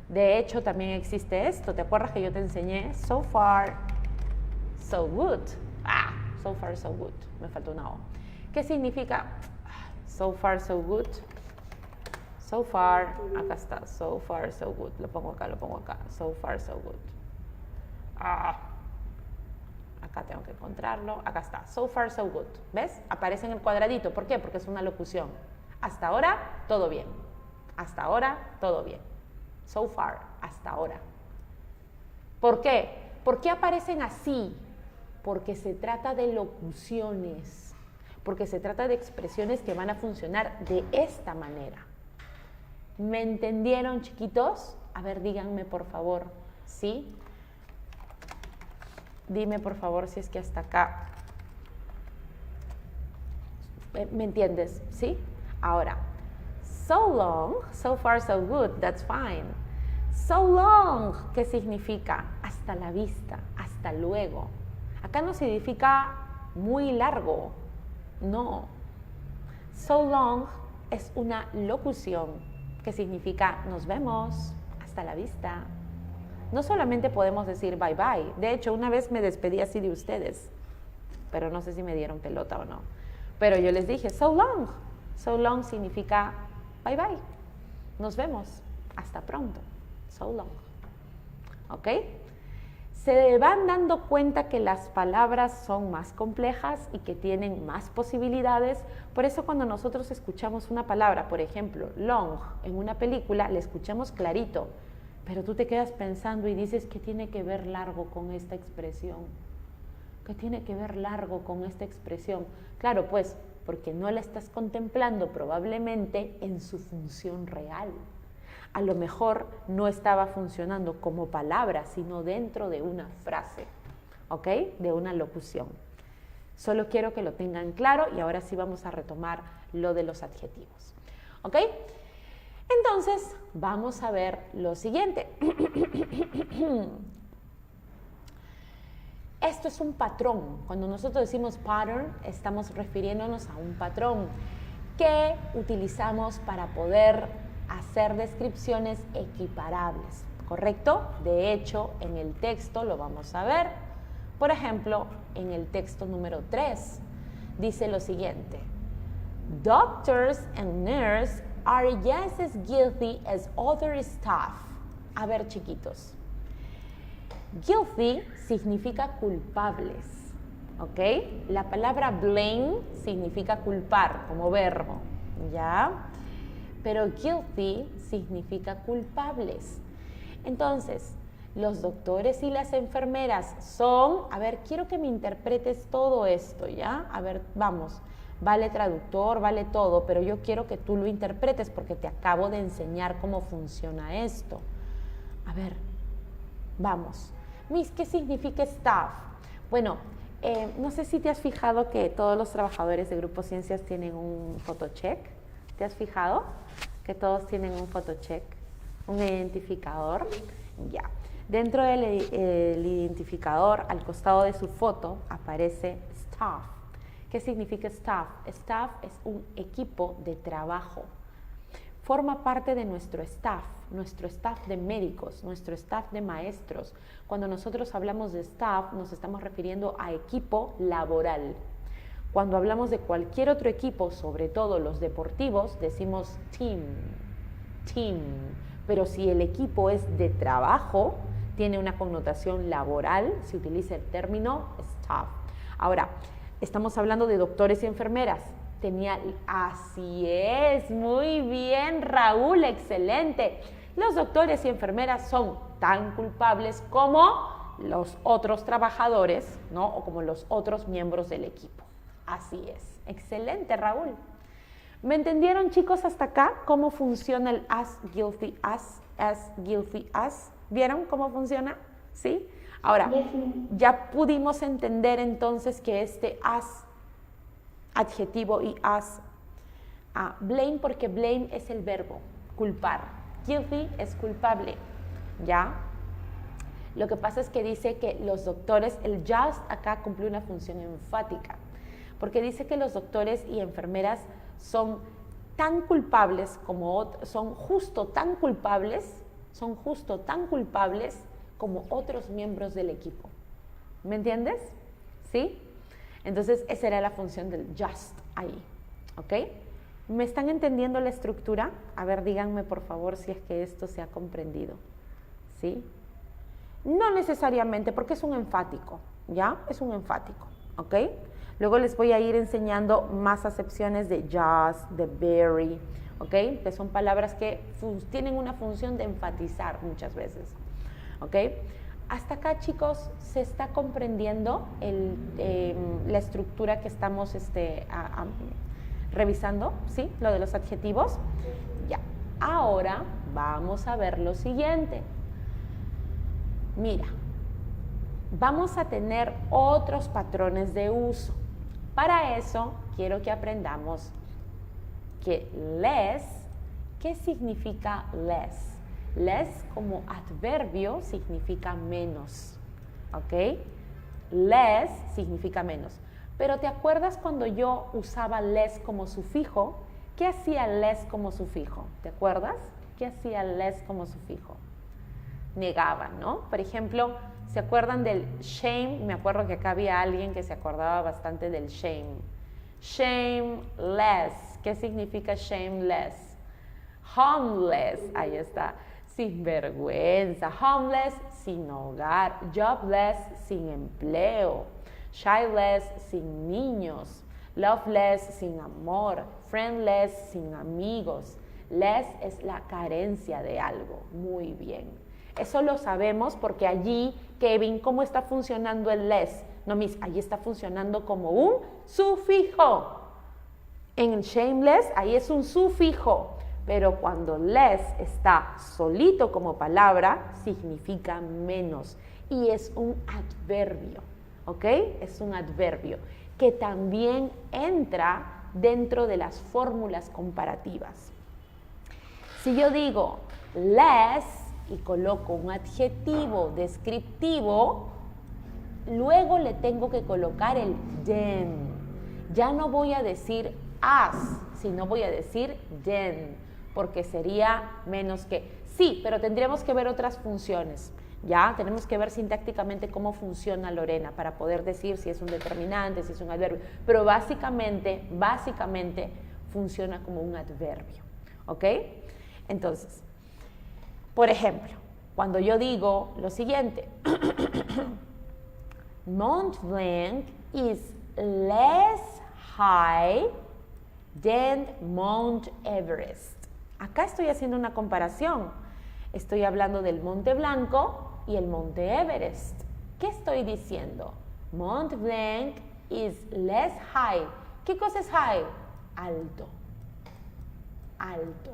De hecho, también existe esto. ¿Te acuerdas que yo te enseñé? So far, so good. So far, so good. Me faltó una O. ¿Qué significa? So far, so good. So far, acá está. So far, so good. Lo pongo acá. So far, so good. Acá tengo que encontrarlo. Acá está. So far, so good. ¿Ves? Aparece en el cuadradito. ¿Por qué? Porque es una locución. Hasta ahora, todo bien. Hasta ahora, todo bien. So far, hasta ahora. ¿Por qué? ¿Por qué aparecen así? Porque se trata de locuciones, porque se trata de expresiones que van a funcionar de esta manera. ¿Me entendieron, chiquitos? A ver, díganme por favor, ¿sí? Dime por favor si es que hasta acá ¿me entiendes? ¿Sí? Ahora, so long, so far so good, that's fine. So long, ¿qué significa? Hasta la vista, hasta luego. Acá no significa muy largo, no. So long es una locución que significa nos vemos, hasta la vista. No solamente podemos decir bye bye. De hecho, una vez me despedí así de ustedes, pero no sé si me dieron pelota o no. Pero yo les dije so long. So long significa bye bye. Nos vemos, hasta pronto. So long. ¿Ok? se van dando cuenta que las palabras son más complejas y que tienen más posibilidades. Por eso cuando nosotros escuchamos una palabra, por ejemplo, long, en una película, la escuchamos clarito, pero tú te quedas pensando y dices, ¿qué tiene que ver largo con esta expresión? ¿Qué tiene que ver largo con esta expresión? Claro, pues, porque no la estás contemplando probablemente en su función real. A lo mejor no estaba funcionando como palabra, sino dentro de una frase, ¿ok? De una locución. Solo quiero que lo tengan claro y ahora sí vamos a retomar lo de los adjetivos, ¿ok? Entonces, vamos a ver lo siguiente. Esto es un patrón. Cuando nosotros decimos pattern, estamos refiriéndonos a un patrón que utilizamos para poder hacer descripciones equiparables, ¿correcto? De hecho, en el texto lo vamos a ver. Por ejemplo, en el texto número 3, dice lo siguiente. Doctors and nurses are just as guilty as other staff. A ver, chiquitos. Guilty significa culpables, ¿ok? La palabra blame significa culpar como verbo, ¿ya? Pero guilty significa culpables. Entonces, los doctores y las enfermeras son, a ver, quiero que me interpretes todo esto, ¿ya? A ver, vamos, vale traductor, vale todo, pero yo quiero que tú lo interpretes porque te acabo de enseñar cómo funciona esto. A ver, vamos. Miss, ¿qué significa staff? Bueno, no sé si te has fijado que todos los trabajadores de Grupo Ciencias tienen un photocheck. ¿Te has fijado que todos tienen un photocheck, un identificador? Ya. Dentro del identificador, al costado de su foto, aparece staff. ¿Qué significa staff? Staff es un equipo de trabajo. Forma parte de nuestro staff de médicos, nuestro staff de maestros. Cuando nosotros hablamos de staff, nos estamos refiriendo a equipo laboral. Cuando hablamos de cualquier otro equipo, sobre todo los deportivos, decimos team. Pero si el equipo es de trabajo, tiene una connotación laboral, se utiliza el término staff. Ahora, estamos hablando de doctores y enfermeras. Así es, muy bien, Raúl, excelente. Los doctores y enfermeras son tan culpables como los otros trabajadores, ¿no? O como los otros miembros del equipo. Así es, excelente, Raúl. ¿Me entendieron, chicos, hasta acá cómo funciona el as, guilty, as? ¿Vieron cómo funciona? ¿Sí? Ahora, ya pudimos entender entonces que este as, adjetivo y as, blame, porque blame es el verbo, culpar. Guilty es culpable, ¿ya? Lo que pasa es que dice que los doctores, el just acá cumple una función enfática, porque dice que los doctores y enfermeras son tan culpables son justo tan culpables como otros miembros del equipo. ¿Me entiendes? ¿Sí? Entonces, esa era la función del just ahí, ¿ok? ¿Me están entendiendo la estructura? A ver, díganme por favor si es que esto se ha comprendido, ¿sí? No necesariamente, porque es un enfático, ¿ya? Es un enfático, ¿ok? Luego les voy a ir enseñando más acepciones de just, de very, ¿ok? Que son palabras que tienen una función de enfatizar muchas veces, ¿ok? Hasta acá, chicos, ¿se está comprendiendo la estructura que estamos revisando? ¿Sí? Lo de los adjetivos. Ya. Ahora vamos a ver lo siguiente. Mira, vamos a tener otros patrones de uso. Para eso, quiero que aprendamos que less, ¿qué significa less? Less como adverbio significa menos, ¿ok? Less significa menos. Pero ¿te acuerdas cuando yo usaba less como sufijo? ¿Qué hacía less como sufijo? ¿Te acuerdas? ¿Qué hacía less como sufijo? Negaba, ¿no? Por ejemplo, ¿se acuerdan del shame? Me acuerdo que acá había alguien que se acordaba bastante del shame. Shameless. ¿Qué significa shameless? Homeless. Ahí está. Sin vergüenza. Homeless, sin hogar. Jobless, sin empleo. Childless, sin niños. Loveless, sin amor. Friendless, sin amigos. Less es la carencia de algo. Muy bien. Eso lo sabemos porque allí, Kevin, ¿cómo está funcionando el less? No, Miss, allí está funcionando como un sufijo. En shameless, ahí es un sufijo. Pero cuando less está solito como palabra, significa menos. Y es un adverbio, ¿ok? Es un adverbio que también entra dentro de las fórmulas comparativas. Si yo digo less y coloco un adjetivo descriptivo, luego le tengo que colocar el than. Ya no voy a decir as, sino voy a decir than, porque sería menos que. Sí, pero tendríamos que ver otras funciones. Ya, tenemos que ver sintácticamente cómo funciona Lorena para poder decir si es un determinante, si es un adverbio. Pero básicamente funciona como un adverbio, ¿ok? Entonces, por ejemplo, cuando yo digo lo siguiente, Mont Blanc is less high than Mount Everest. Acá estoy haciendo una comparación. Estoy hablando del Monte Blanco y el Monte Everest. ¿Qué estoy diciendo? Mont Blanc is less high. ¿Qué cosa es high? Alto. Alto.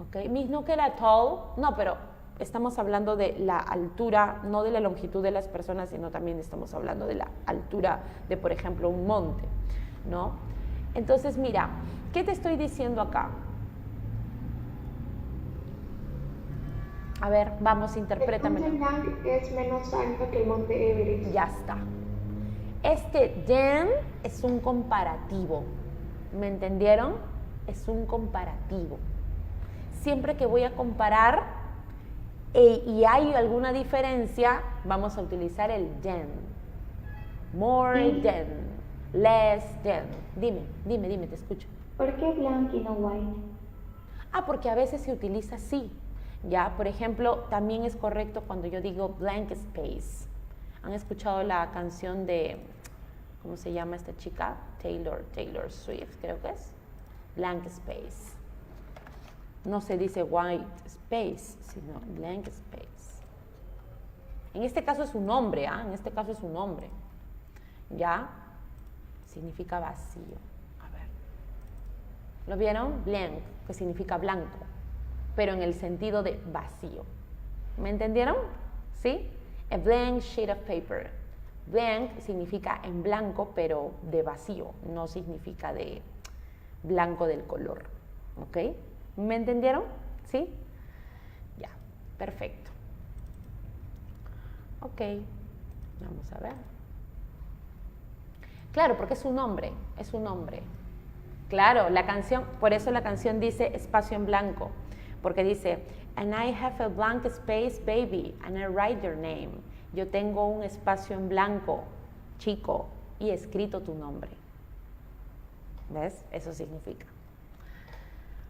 ¿Ok? ¿No que era tall? No, pero estamos hablando de la altura, no de la longitud de las personas, sino también estamos hablando de la altura de, por ejemplo, un monte, ¿no? Entonces, mira, ¿qué te estoy diciendo acá? A ver, vamos, interprétamelo. El Monte Blanc es menos alto que el Monte Everest. Ya está. Este than es un comparativo. ¿Me entendieron? Es un comparativo. Siempre que voy a comparar y hay alguna diferencia, vamos a utilizar el than. More than, less than. Dime, te escucho. ¿Por qué blanc y no white? Porque a veces se utiliza así. Ya, por ejemplo, también es correcto cuando yo digo blank space. ¿Han escuchado la canción de, ¿cómo se llama esta chica? Taylor Swift, creo que es. Blank space. No se dice white space, sino blank space. En este caso es un nombre, ¿ah? En este caso es un nombre. ¿Ya? Significa vacío. A ver. ¿Lo vieron? Blank, que significa blanco, pero en el sentido de vacío. ¿Me entendieron? ¿Sí? A blank sheet of paper. Blank significa en blanco, pero de vacío, no significa de blanco del color. ¿Ok? ¿Me entendieron? ¿Sí? Ya, perfecto. Ok, vamos a ver. Claro, porque es un nombre, Claro, la canción, por eso la canción dice espacio en blanco. Porque dice, and I have a blank space, baby, and I write your name. Yo tengo un espacio en blanco, chico, y he escrito tu nombre. ¿Ves? Eso significa.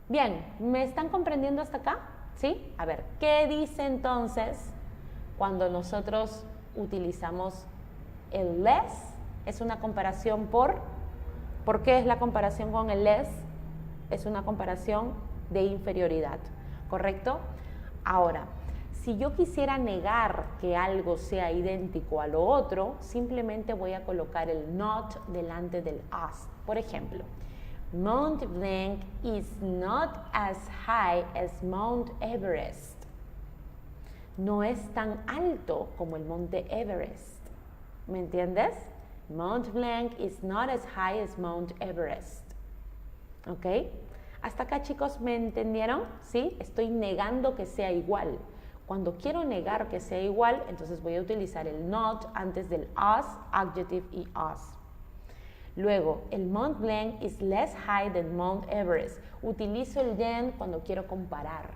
Bien, ¿me están comprendiendo hasta acá? ¿Sí? A ver, ¿qué dice entonces cuando nosotros utilizamos el less? Es una comparación ¿por qué es la comparación con el less? Es una comparación de inferioridad. ¿Correcto? Ahora, si yo quisiera negar que algo sea idéntico a lo otro, simplemente voy a colocar el not delante del as. Por ejemplo, Mont Blanc is not as high as Mount Everest. No es tan alto como el Monte Everest. ¿Me entiendes? Mont Blanc is not as high as Mount Everest. ¿Ok? ¿Hasta acá, chicos, me entendieron? ¿Sí? Estoy negando que sea igual. Cuando quiero negar que sea igual, entonces voy a utilizar el not antes del as, adjective y as. Luego, el Mont Blanc is less high than Mount Everest. Utilizo el than cuando quiero comparar.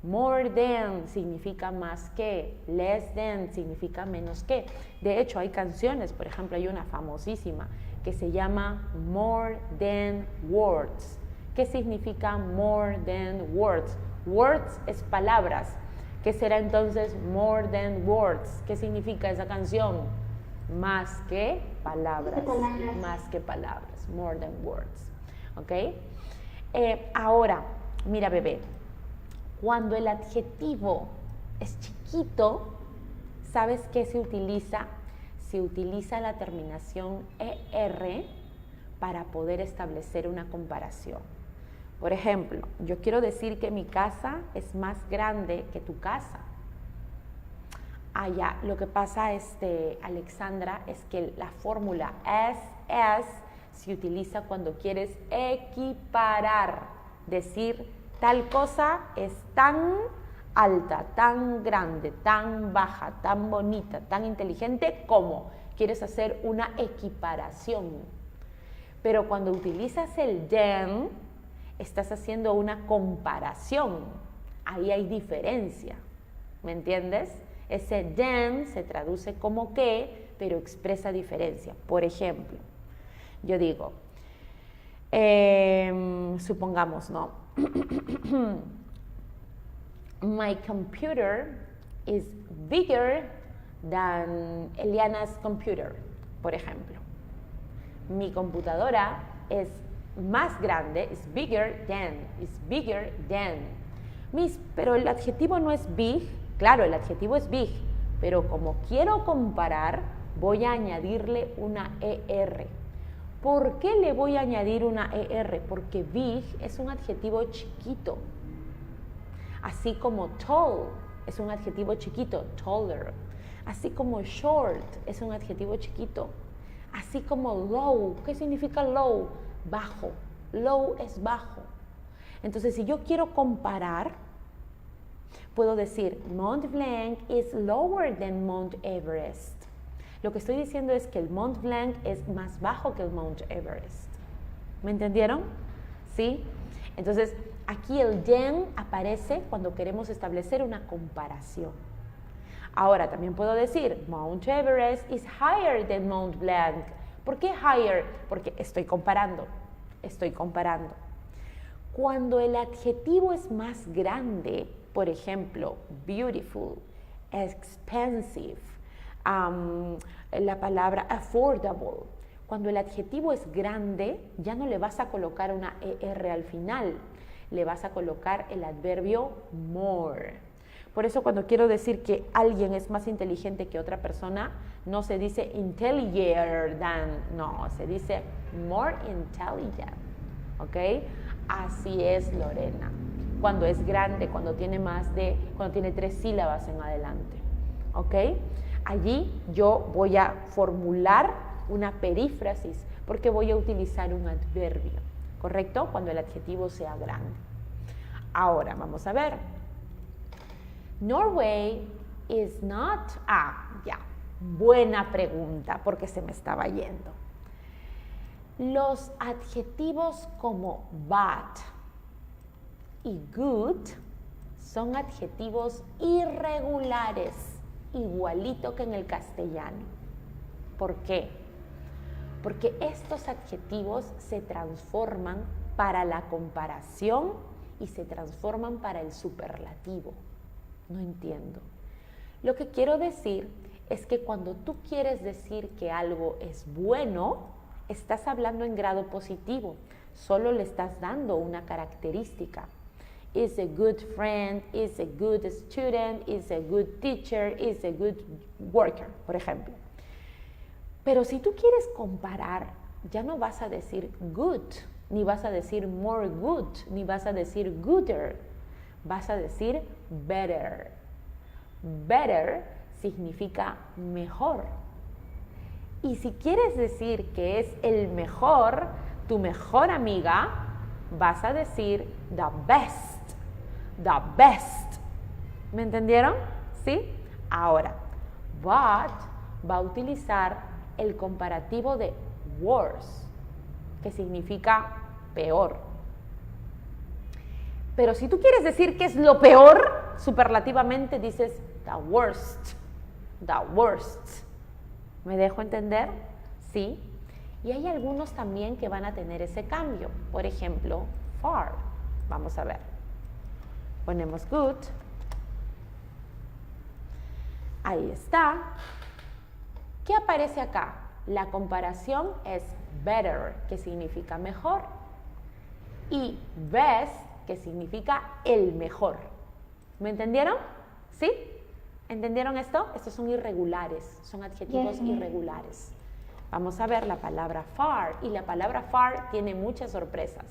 More than significa más que. Less than significa menos que. De hecho, hay canciones, por ejemplo, hay una famosísima que se llama More Than Words. ¿Qué significa more than words? Words es palabras. ¿Qué será entonces more than words? ¿Qué significa esa canción? Más que palabras. Más que palabras. More than words. ¿Ok? Ahora, mira, bebé. Cuando el adjetivo es chiquito, ¿sabes qué se utiliza? Se utiliza la terminación ER para poder establecer una comparación. Por ejemplo, yo quiero decir que mi casa es más grande que tu casa. Ah, ya, lo que pasa, Alexandra, es que la fórmula as se utiliza cuando quieres equiparar, decir tal cosa es tan alta, tan grande, tan baja, tan bonita, tan inteligente como quieres hacer una equiparación. Pero cuando utilizas el than, estás haciendo una comparación. Ahí hay diferencia. ¿Me entiendes? Ese than se traduce como que, pero expresa diferencia. Por ejemplo, yo digo, supongamos, ¿no? My computer is bigger than Eliana's computer, por ejemplo. Mi computadora es más grande, is bigger than. Pero el adjetivo no es big, claro, el adjetivo es big, pero como quiero comparar, voy a añadirle una ER. ¿Por qué le voy a añadir una ER? Porque big es un adjetivo chiquito. Así como tall es un adjetivo chiquito, taller. Así como short es un adjetivo chiquito. Así como low, ¿qué significa low? Bajo. Low es bajo. Entonces, si yo quiero comparar, puedo decir Mont Blanc is lower than Mount Everest. Lo que estoy diciendo es que el Mont Blanc es más bajo que el Mount Everest. ¿Me entendieron? ¿Sí? Entonces, aquí el than aparece cuando queremos establecer una comparación. Ahora, también puedo decir Mount Everest is higher than Mont Blanc. ¿Por qué higher? Porque estoy comparando. Cuando el adjetivo es más grande, por ejemplo, beautiful, expensive, la palabra affordable, cuando el adjetivo es grande, ya no le vas a colocar una ER al final, le vas a colocar el adverbio more. Por eso cuando quiero decir que alguien es más inteligente que otra persona, no se dice intelligent than, no, se dice more intelligent, ¿ok? Así es, Lorena. Cuando es grande, cuando tiene cuando tiene 3 sílabas en adelante, ¿ok? Allí yo voy a formular una perífrasis porque voy a utilizar un adverbio, ¿correcto? Cuando el adjetivo sea grande. Ahora, vamos a ver. Norway is not... ya. Buena pregunta, porque se me estaba yendo. Los adjetivos como bad y good son adjetivos irregulares, igualito que en el castellano. ¿Por qué? Porque estos adjetivos se transforman para la comparación y se transforman para el superlativo. No entiendo. Lo que quiero decir es que cuando tú quieres decir que algo es bueno, estás hablando en grado positivo. Solo le estás dando una característica. Is a good friend, is a good student, is a good teacher, is a good worker, por ejemplo. Pero si tú quieres comparar, ya no vas a decir good, ni vas a decir more good, ni vas a decir gooder. Vas a decir better. Better significa mejor. Y si quieres decir que es el mejor, tu mejor amiga, vas a decir the best. The best. ¿Me entendieron? ¿Sí? Ahora, but va a utilizar el comparativo de worse, que significa peor. Pero si tú quieres decir que es lo peor, superlativamente dices the worst, the worst. ¿Me dejo entender? Sí. Y hay algunos también que van a tener ese cambio. Por ejemplo, far. Vamos a ver. Ponemos good. Ahí está. ¿Qué aparece acá? La comparación es better, que significa mejor, y best, que significa el mejor. ¿Me entendieron? ¿Sí? ¿Entendieron esto? Estos son irregulares, son adjetivos irregulares. Vamos a ver la palabra far, y la palabra far tiene muchas sorpresas.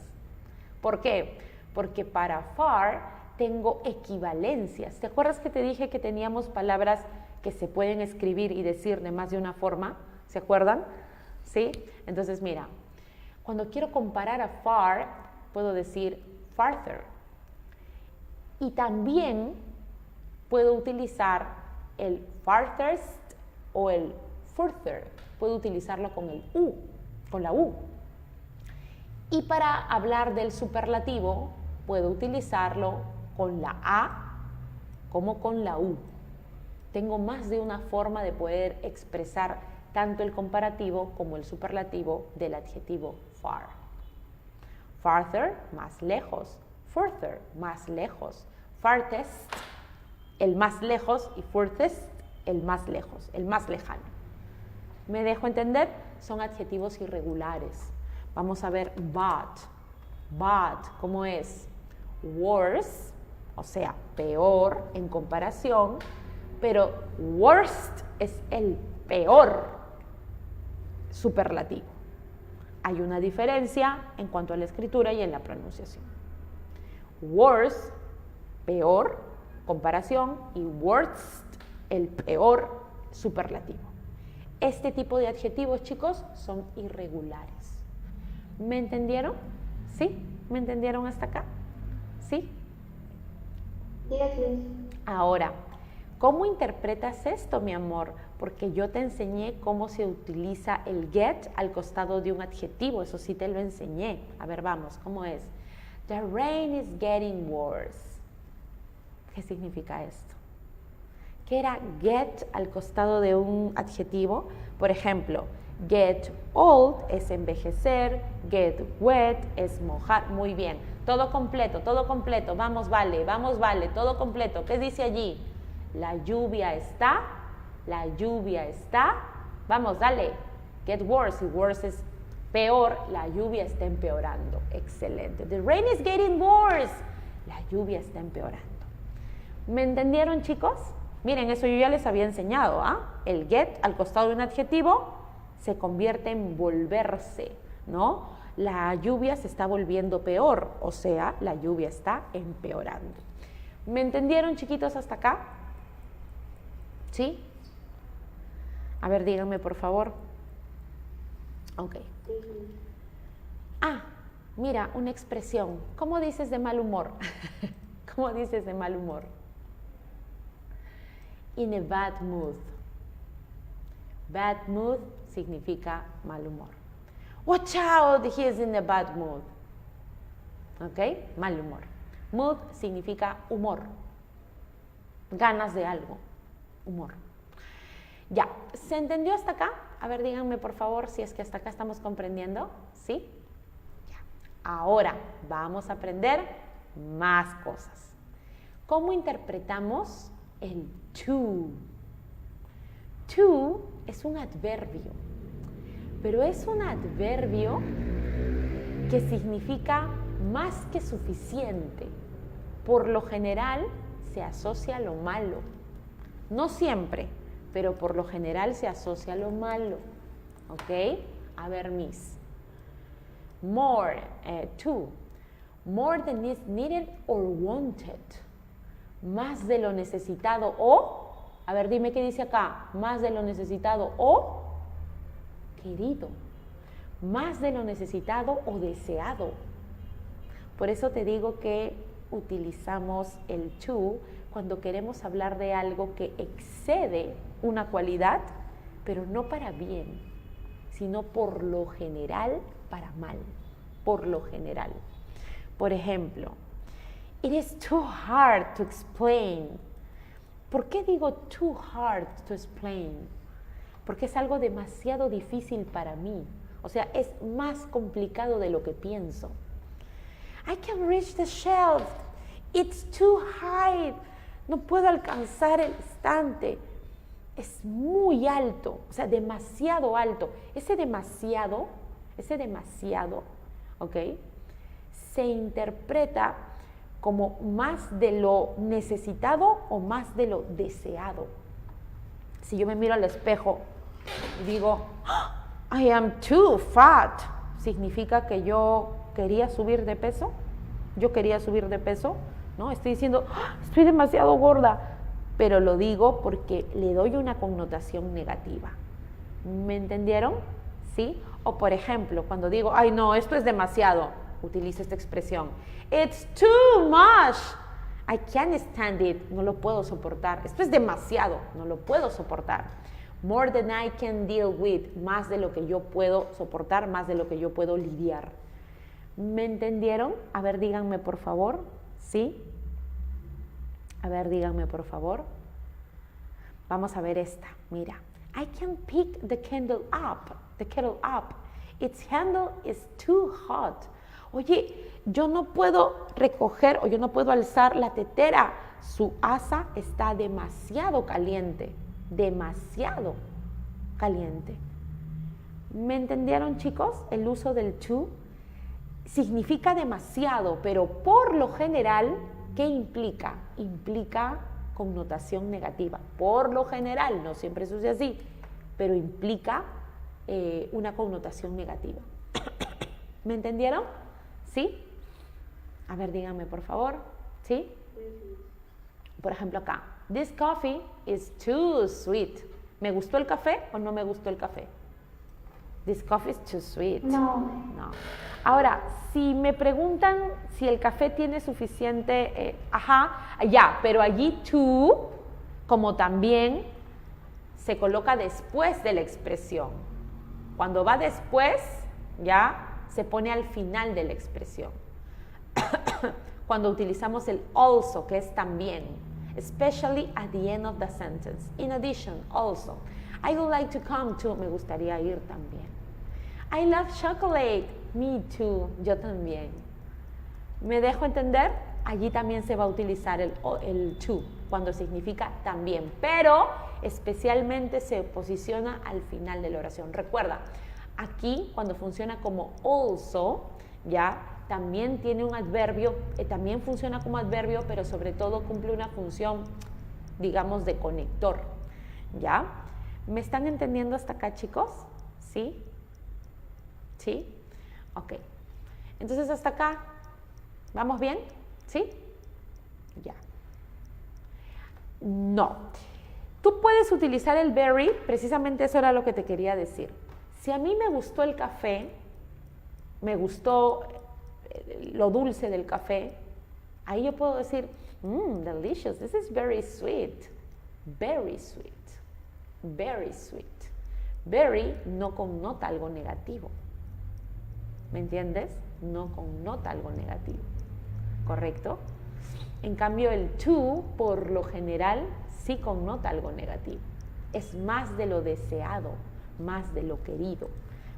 ¿Por qué? Porque para far tengo equivalencias. ¿Te acuerdas que te dije que teníamos palabras que se pueden escribir y decir de más de una forma? ¿Se acuerdan? ¿Sí? Entonces, mira, cuando quiero comparar a far, puedo decir farther. Y también puedo utilizar el farthest o el further. Puedo utilizarlo con el U, con la U. Y para hablar del superlativo, puedo utilizarlo con la A como con la U. Tengo más de una forma de poder expresar tanto el comparativo como el superlativo del adjetivo far. Farther, más lejos. Further, más lejos. Farthest, el más lejos, y furthest, el más lejos, el más lejano. ¿Me dejo entender? Son adjetivos irregulares. Vamos a ver bad. Bad, ¿cómo es? Worse, o sea, peor en comparación, pero worst es el peor superlativo. Hay una diferencia en cuanto a la escritura y en la pronunciación. Worse, peor, comparación, y worst, el peor superlativo. Este tipo de adjetivos, chicos, son irregulares. ¿Me entendieron? ¿Sí? ¿Me entendieron hasta acá? ¿Sí? Yes. Ahora, ¿cómo interpretas esto, mi amor? Porque yo te enseñé cómo se utiliza el get al costado de un adjetivo. Eso sí te lo enseñé. A ver, vamos, ¿cómo es? The rain is getting worse. ¿Qué significa esto? ¿Qué era get al costado de un adjetivo? Por ejemplo, get old es envejecer, get wet es mojar. Muy bien, todo completo, vamos vale, todo completo. ¿Qué dice allí? La lluvia está, vamos, dale. Get worse, y worse es peor, la lluvia está empeorando. Excelente. The rain is getting worse. La lluvia está empeorando. ¿Me entendieron, chicos? Miren, eso yo ya les había enseñado, ¿ah? El get al costado de un adjetivo se convierte en volverse, ¿no? La lluvia se está volviendo peor, o sea, la lluvia está empeorando. ¿Me entendieron, chiquitos, hasta acá? ¿Sí? A ver, díganme, por favor. Ok. Ah, mira, una expresión. ¿Cómo dices de mal humor? ¿Cómo dices de mal humor? In a bad mood. Bad mood significa mal humor. Watch out, he is in a bad mood. ¿Ok? Mal humor. Mood significa humor. Ganas de algo. Humor. Ya, ¿se entendió hasta acá? A ver, díganme por favor si es que hasta acá estamos comprendiendo. ¿Sí? Ya. Ahora vamos a aprender más cosas. ¿Cómo interpretamos el to? To es un adverbio, pero es un adverbio que significa más que suficiente. Por lo general se asocia a lo malo. No siempre, pero por lo general se asocia a lo malo. ¿Ok? A ver, Miss. More, to. More than is needed or wanted. Más de lo necesitado o, a ver, dime qué dice acá, más de lo necesitado o querido, más de lo necesitado o deseado. Por eso te digo que utilizamos el to cuando queremos hablar de algo que excede una cualidad, pero no para bien, sino por lo general para mal, por lo general. Por ejemplo, it is too hard to explain. ¿Por qué digo too hard to explain? Porque es algo demasiado difícil para mí. O sea, es más complicado de lo que pienso. I can reach the shelf It's too high. No puedo alcanzar el estante. Es muy alto, o sea, demasiado alto. Ese demasiado, ¿ok? Se interpreta como más de lo necesitado o más de lo deseado. Si yo me miro al espejo y digo, I am too fat, significa que yo quería subir de peso. ¿No? Estoy diciendo, estoy demasiado gorda, pero lo digo porque le doy una connotación negativa. ¿Me entendieron? ¿Sí? O por ejemplo, cuando digo, ay no, esto es demasiado, utilizo esta expresión. It's too much. I can't stand it. No lo puedo soportar. Esto es demasiado. No lo puedo soportar. More than I can deal with. Más de lo que yo puedo soportar, más de lo que yo puedo lidiar. ¿Me entendieron? A ver, díganme por favor. ¿Sí? A ver, díganme por favor. Vamos a ver esta. Mira. I can pick the kettle up. Its handle is too hot. Oye, yo no puedo recoger o yo no puedo alzar la tetera. Su asa está demasiado caliente. Demasiado caliente. ¿Me entendieron, chicos? El uso del too significa demasiado, pero por lo general, ¿qué implica? Implica connotación negativa. Por lo general, no siempre sucede así, pero implica una connotación negativa. ¿Me entendieron? ¿Sí? A ver, díganme por favor. ¿Sí? Por ejemplo acá. This coffee is too sweet. ¿Me gustó el café o no me gustó el café? This coffee is too sweet. No. Ahora, si me preguntan si el café tiene suficiente, pero allí too, como también se coloca después de la expresión. Cuando va después, ya se pone al final de la expresión. Cuando utilizamos el also, que es también, especially at the end of the sentence. In addition, also. I would like to come to, me gustaría ir también. I love chocolate, me too, yo también. ¿Me dejo entender? Allí también se va a utilizar el to, cuando significa también, pero especialmente se posiciona al final de la oración. Recuerda, aquí cuando funciona como also, ya también tiene un adverbio, también funciona como adverbio, pero sobre todo cumple una función, digamos, de conector, ¿ya? ¿Me están entendiendo hasta acá, chicos? ¿Sí? ¿Sí? Ok. Entonces, hasta acá, ¿vamos bien? ¿Sí? Ya. No. Tú puedes utilizar el very, precisamente eso era lo que te quería decir. Si a mí me gustó el café, me gustó lo dulce del café, ahí yo puedo decir, delicious, this is very sweet, very sweet, very sweet. Very no connota algo negativo, ¿me entiendes? No connota algo negativo, ¿correcto? En cambio el to, por lo general, sí connota algo negativo. Es más de lo deseado, más de lo querido.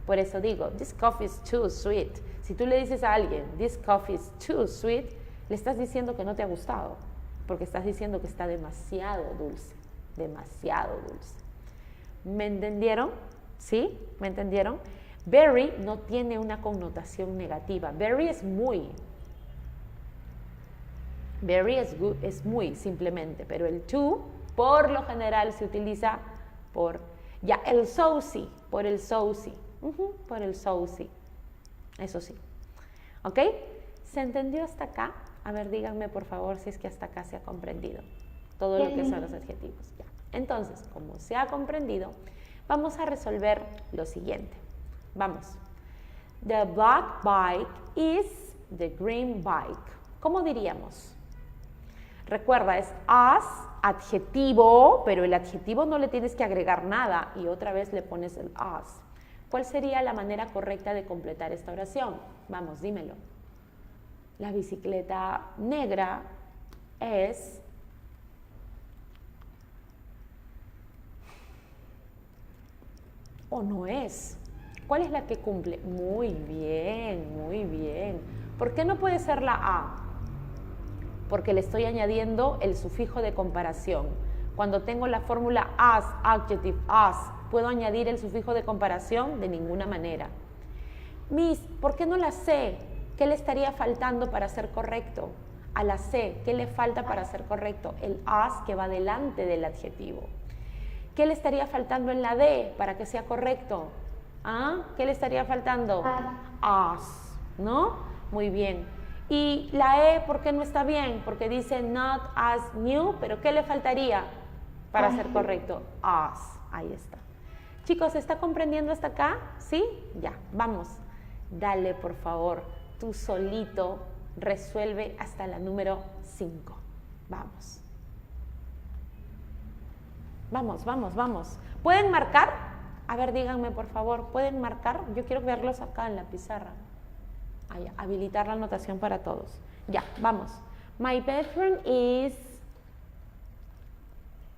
Por eso digo, this coffee is too sweet. Si tú le dices a alguien, this coffee is too sweet, le estás diciendo que no te ha gustado, porque estás diciendo que está demasiado dulce, demasiado dulce. ¿Me entendieron? ¿Sí? ¿Me entendieron? Very no tiene una connotación negativa. Very es muy. Very es muy, simplemente. Pero el to, por lo general, se utiliza por... Ya, el so sí, por el so sí. Por el so sí. Eso sí. ¿Ok? ¿Se entendió hasta acá? A ver, díganme por favor si es que hasta acá se ha comprendido todo lo que son los adjetivos. Ya. Entonces, como se ha comprendido, vamos a resolver lo siguiente. Vamos. The black bike is the green bike. ¿Cómo diríamos? Recuerda, es as, adjetivo, pero el adjetivo no le tienes que agregar nada y otra vez le pones el as. ¿Cuál sería la manera correcta de completar esta oración? Vamos, dímelo. La bicicleta negra es... ¿O no es? ¿Cuál es la que cumple? Muy bien, muy bien. ¿Por qué no puede ser la A? porque le estoy añadiendo el sufijo de comparación. Cuando tengo la fórmula as, adjective, as, ¿puedo añadir el sufijo de comparación? De ninguna manera. Miss, ¿por qué no la sé? ¿Qué le estaría faltando para ser correcto? A la C, ¿qué le falta para ser correcto? El as que va delante del adjetivo. ¿Qué le estaría faltando en la D para que sea correcto? ¿Ah? ¿Qué le estaría faltando? As, ¿no? Muy bien. Y la E, ¿por qué no está bien? Porque dice not as new, pero ¿qué le faltaría para ser correcto? As, ahí está. Chicos, ¿se está comprendiendo hasta acá? ¿Sí? Ya, vamos. Dale, por favor, tú solito resuelve hasta la número 5. Vamos. Vamos, vamos, vamos. ¿Pueden marcar? A ver, díganme, por favor, ¿pueden marcar? Yo quiero verlos acá en la pizarra. Ahí, habilitar la anotación para todos. Ya, vamos. My bedroom is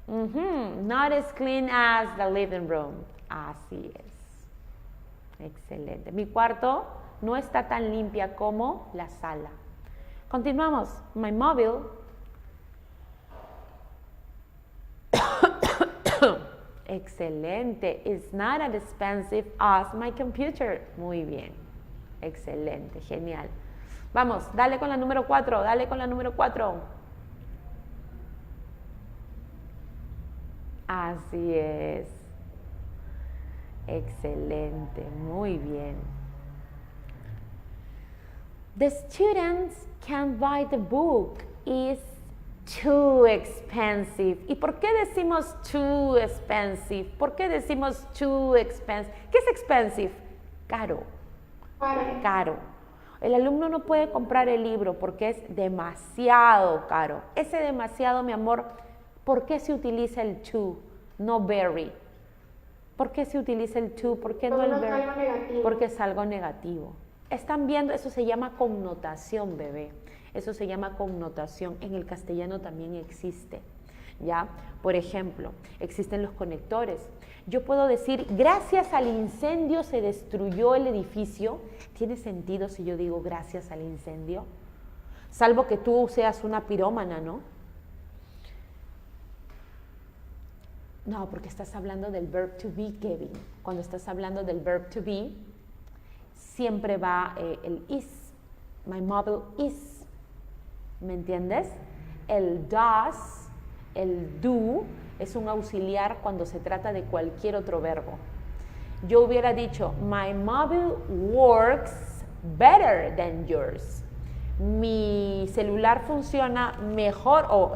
not as clean as the living room. Así es. Excelente. Mi cuarto no está tan limpia como la sala. Continuamos. My mobile excelente. It's not as expensive as my computer. Muy bien. Excelente, genial. Vamos, dale con la número 4, dale con la número 4. Así es. Excelente, muy bien. The students can't buy the book. It's too expensive. ¿Y por qué decimos too expensive? ¿Por qué decimos too expensive? ¿Qué es expensive? Caro. Caro. El alumno no puede comprar el libro porque es demasiado caro. Ese demasiado, mi amor, ¿por qué se utiliza el to, no very? ¿Por qué se utiliza el to? ¿Por qué no el very? Porque es algo negativo. Están viendo, eso se llama connotación, bebé. Eso se llama connotación. En el castellano también existe. ¿Ya? Por ejemplo, existen los conectores. Yo puedo decir, gracias al incendio se destruyó el edificio. ¿Tiene sentido si yo digo gracias al incendio? Salvo que tú seas una pirómana, ¿no? No, porque estás hablando del verb to be, Kevin. Cuando estás hablando del verb to be, siempre va el is. My mobile is. ¿Me entiendes? El does, el do, es un auxiliar cuando se trata de cualquier otro verbo. Yo hubiera dicho, my mobile works better than yours. Mi celular funciona mejor o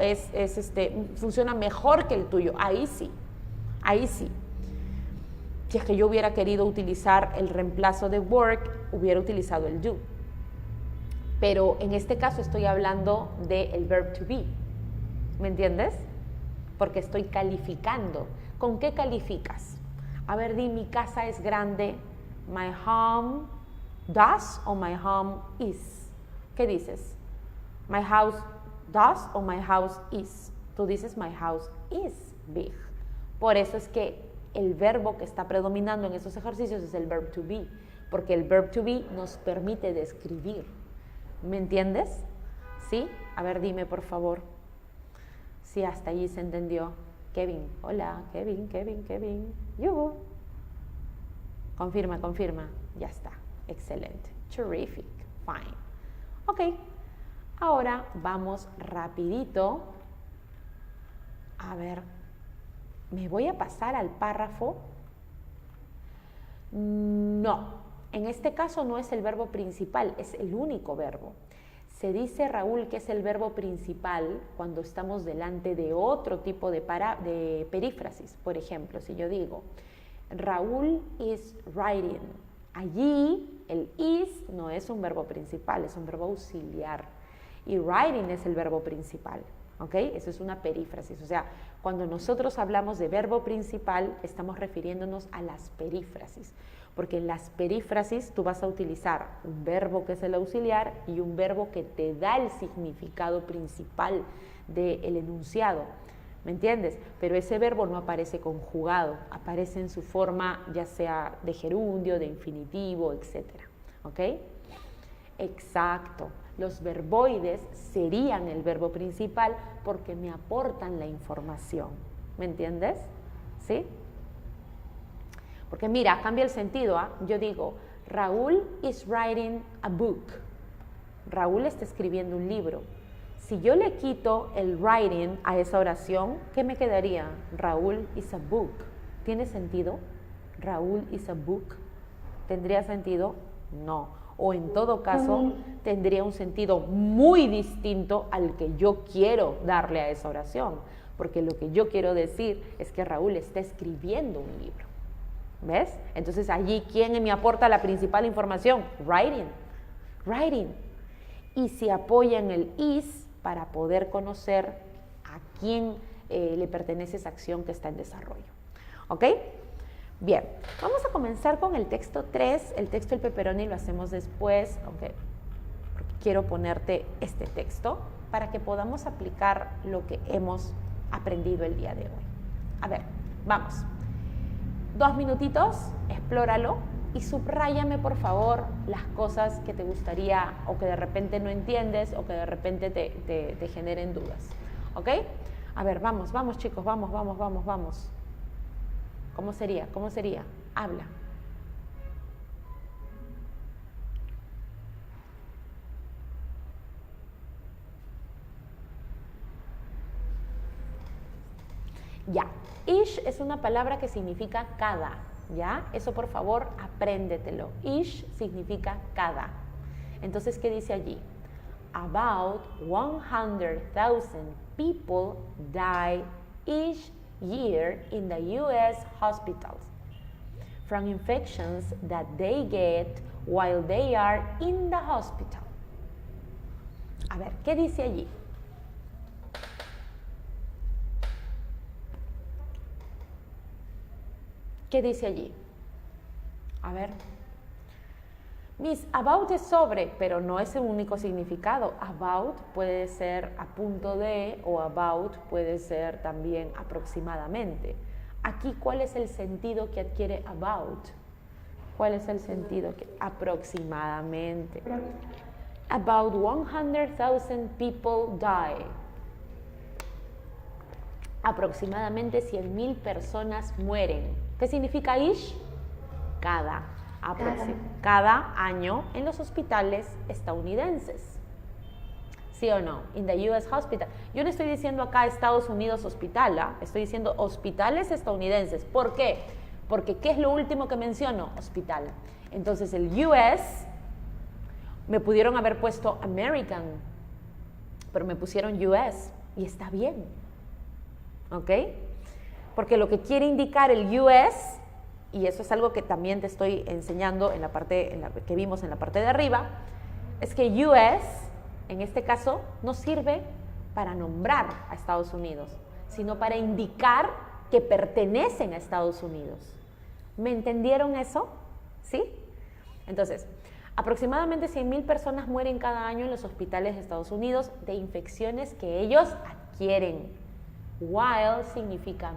funciona mejor que el tuyo. Ahí sí, ahí sí. Si es que yo hubiera querido utilizar el reemplazo de work, hubiera utilizado el do. Pero en este caso estoy hablando del verb to be. ¿Me entiendes? Porque estoy calificando. ¿Con qué calificas? A ver, di, mi casa es grande. My home does o my home is. ¿Qué dices? My house does o my house is. Tú dices my house is big. Por eso es que el verbo que está predominando en esos ejercicios es el verb to be. Porque el verb to be nos permite describir. ¿Me entiendes? ¿Sí? A ver, dime por favor. Sí, hasta allí se entendió. Kevin, hola, Kevin. Yuhu. Confirma. Ya está. Excelente. Terrific. Fine. Ok. Ahora vamos rapidito. A ver. ¿Me voy a pasar al párrafo? No. En este caso no es el verbo principal, es el único verbo. Se dice, Raúl, que es el verbo principal cuando estamos delante de otro tipo de perífrasis. Por ejemplo, si yo digo, Raúl is writing. Allí el is no es un verbo principal, es un verbo auxiliar. Y writing es el verbo principal. ¿Ok? Eso es una perífrasis. O sea, cuando nosotros hablamos de verbo principal, estamos refiriéndonos a las perífrasis. Porque en las perífrasis tú vas a utilizar un verbo que es el auxiliar y un verbo que te da el significado principal del enunciado. ¿Me entiendes? Pero ese verbo no aparece conjugado, aparece en su forma ya sea de gerundio, de infinitivo, etc. ¿Ok? Exacto. Los verboides serían el verbo principal porque me aportan la información. ¿Me entiendes? ¿Sí? Porque mira, cambia el sentido. Yo digo, Raúl is writing a book. Raúl está escribiendo un libro. Si yo le quito el writing a esa oración, ¿qué me quedaría? Raúl is a book. ¿Tiene sentido? Raúl is a book. ¿Tendría sentido? No. O en todo caso, tendría un sentido muy distinto al que yo quiero darle a esa oración. Porque lo que yo quiero decir es que Raúl está escribiendo un libro. ¿Ves? Entonces allí, ¿quién me aporta la principal información? Writing. Writing. Y se apoya en el is para poder conocer a quién le pertenece esa acción que está en desarrollo. ¿Ok? Bien, vamos a comenzar con el texto 3. El texto del pepperoni lo hacemos después, aunque quiero ponerte este texto para que podamos aplicar lo que hemos aprendido el día de hoy. A ver, vamos. 2 minutitos, explóralo y subráyame por favor las cosas que te gustaría o que de repente no entiendes o que de repente te generen dudas. ¿Ok? A ver, vamos chicos, vamos. ¿Cómo sería? Habla. Ya, ish es una palabra que significa cada, ¿ya? Eso por favor apréndetelo. Ish significa cada. Entonces, ¿qué dice allí? About 100,000 people die each year in the U.S. hospitals from infections that they get while they are in the hospital. A ver, ¿qué dice allí? ¿Qué dice allí? A ver. Miss, about es sobre, pero no es el único significado. About puede ser a punto de o about puede ser también aproximadamente. Aquí, ¿cuál es el sentido que adquiere about? ¿Cuál es el sentido? Aproximadamente. About 100,000 people die. Aproximadamente 100,000 personas mueren. ¿Qué significa ish? Cada. Cada año en los hospitales estadounidenses. ¿Sí o no? In the U.S. hospital. Yo no estoy diciendo acá Estados Unidos hospital, ¿ah? Estoy diciendo hospitales estadounidenses. ¿Por qué? Porque ¿qué es lo último que menciono? Hospital. Entonces el U.S. me pudieron haber puesto American, pero me pusieron U.S. y está bien. ¿Ok? Porque lo que quiere indicar el U.S., y eso es algo que también te estoy enseñando en la parte que vimos en la parte de arriba, es que U.S., en este caso, no sirve para nombrar a Estados Unidos, sino para indicar que pertenecen a Estados Unidos. ¿Me entendieron eso? ¿Sí? Entonces, aproximadamente 100,000 personas mueren cada año en los hospitales de Estados Unidos de infecciones que ellos adquieren. While significa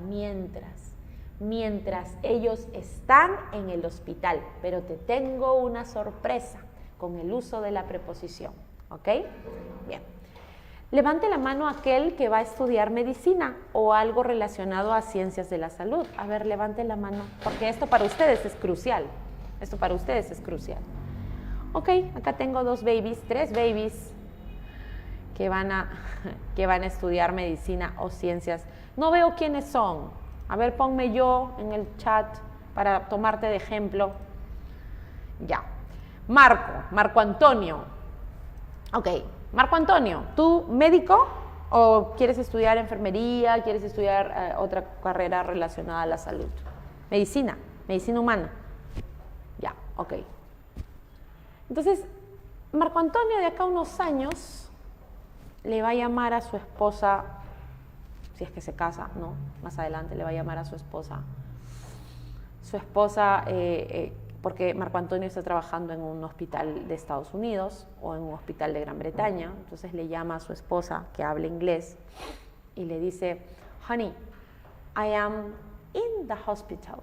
mientras ellos están en el hospital, pero te tengo una sorpresa con el uso de la preposición, ¿ok? Bien. Levante la mano aquel que va a estudiar medicina o algo relacionado a ciencias de la salud. A ver, levante la mano, porque esto para ustedes es crucial. Ok, acá tengo 3 babies que van a estudiar medicina o ciencias. No veo quiénes son. A ver, ponme yo en el chat para tomarte de ejemplo. Ya. Marco Antonio. Ok, Marco Antonio, ¿tú médico o quieres estudiar enfermería, quieres estudiar otra carrera relacionada a la salud? Medicina humana. Ya, ok. Entonces, Marco Antonio de acá a unos años le va a llamar a su esposa, si es que se casa, ¿no? Más adelante le va a llamar a su esposa. Porque Marco Antonio está trabajando en un hospital de Estados Unidos o en un hospital de Gran Bretaña, entonces le llama a su esposa que habla inglés y le dice, honey, I am in the hospital.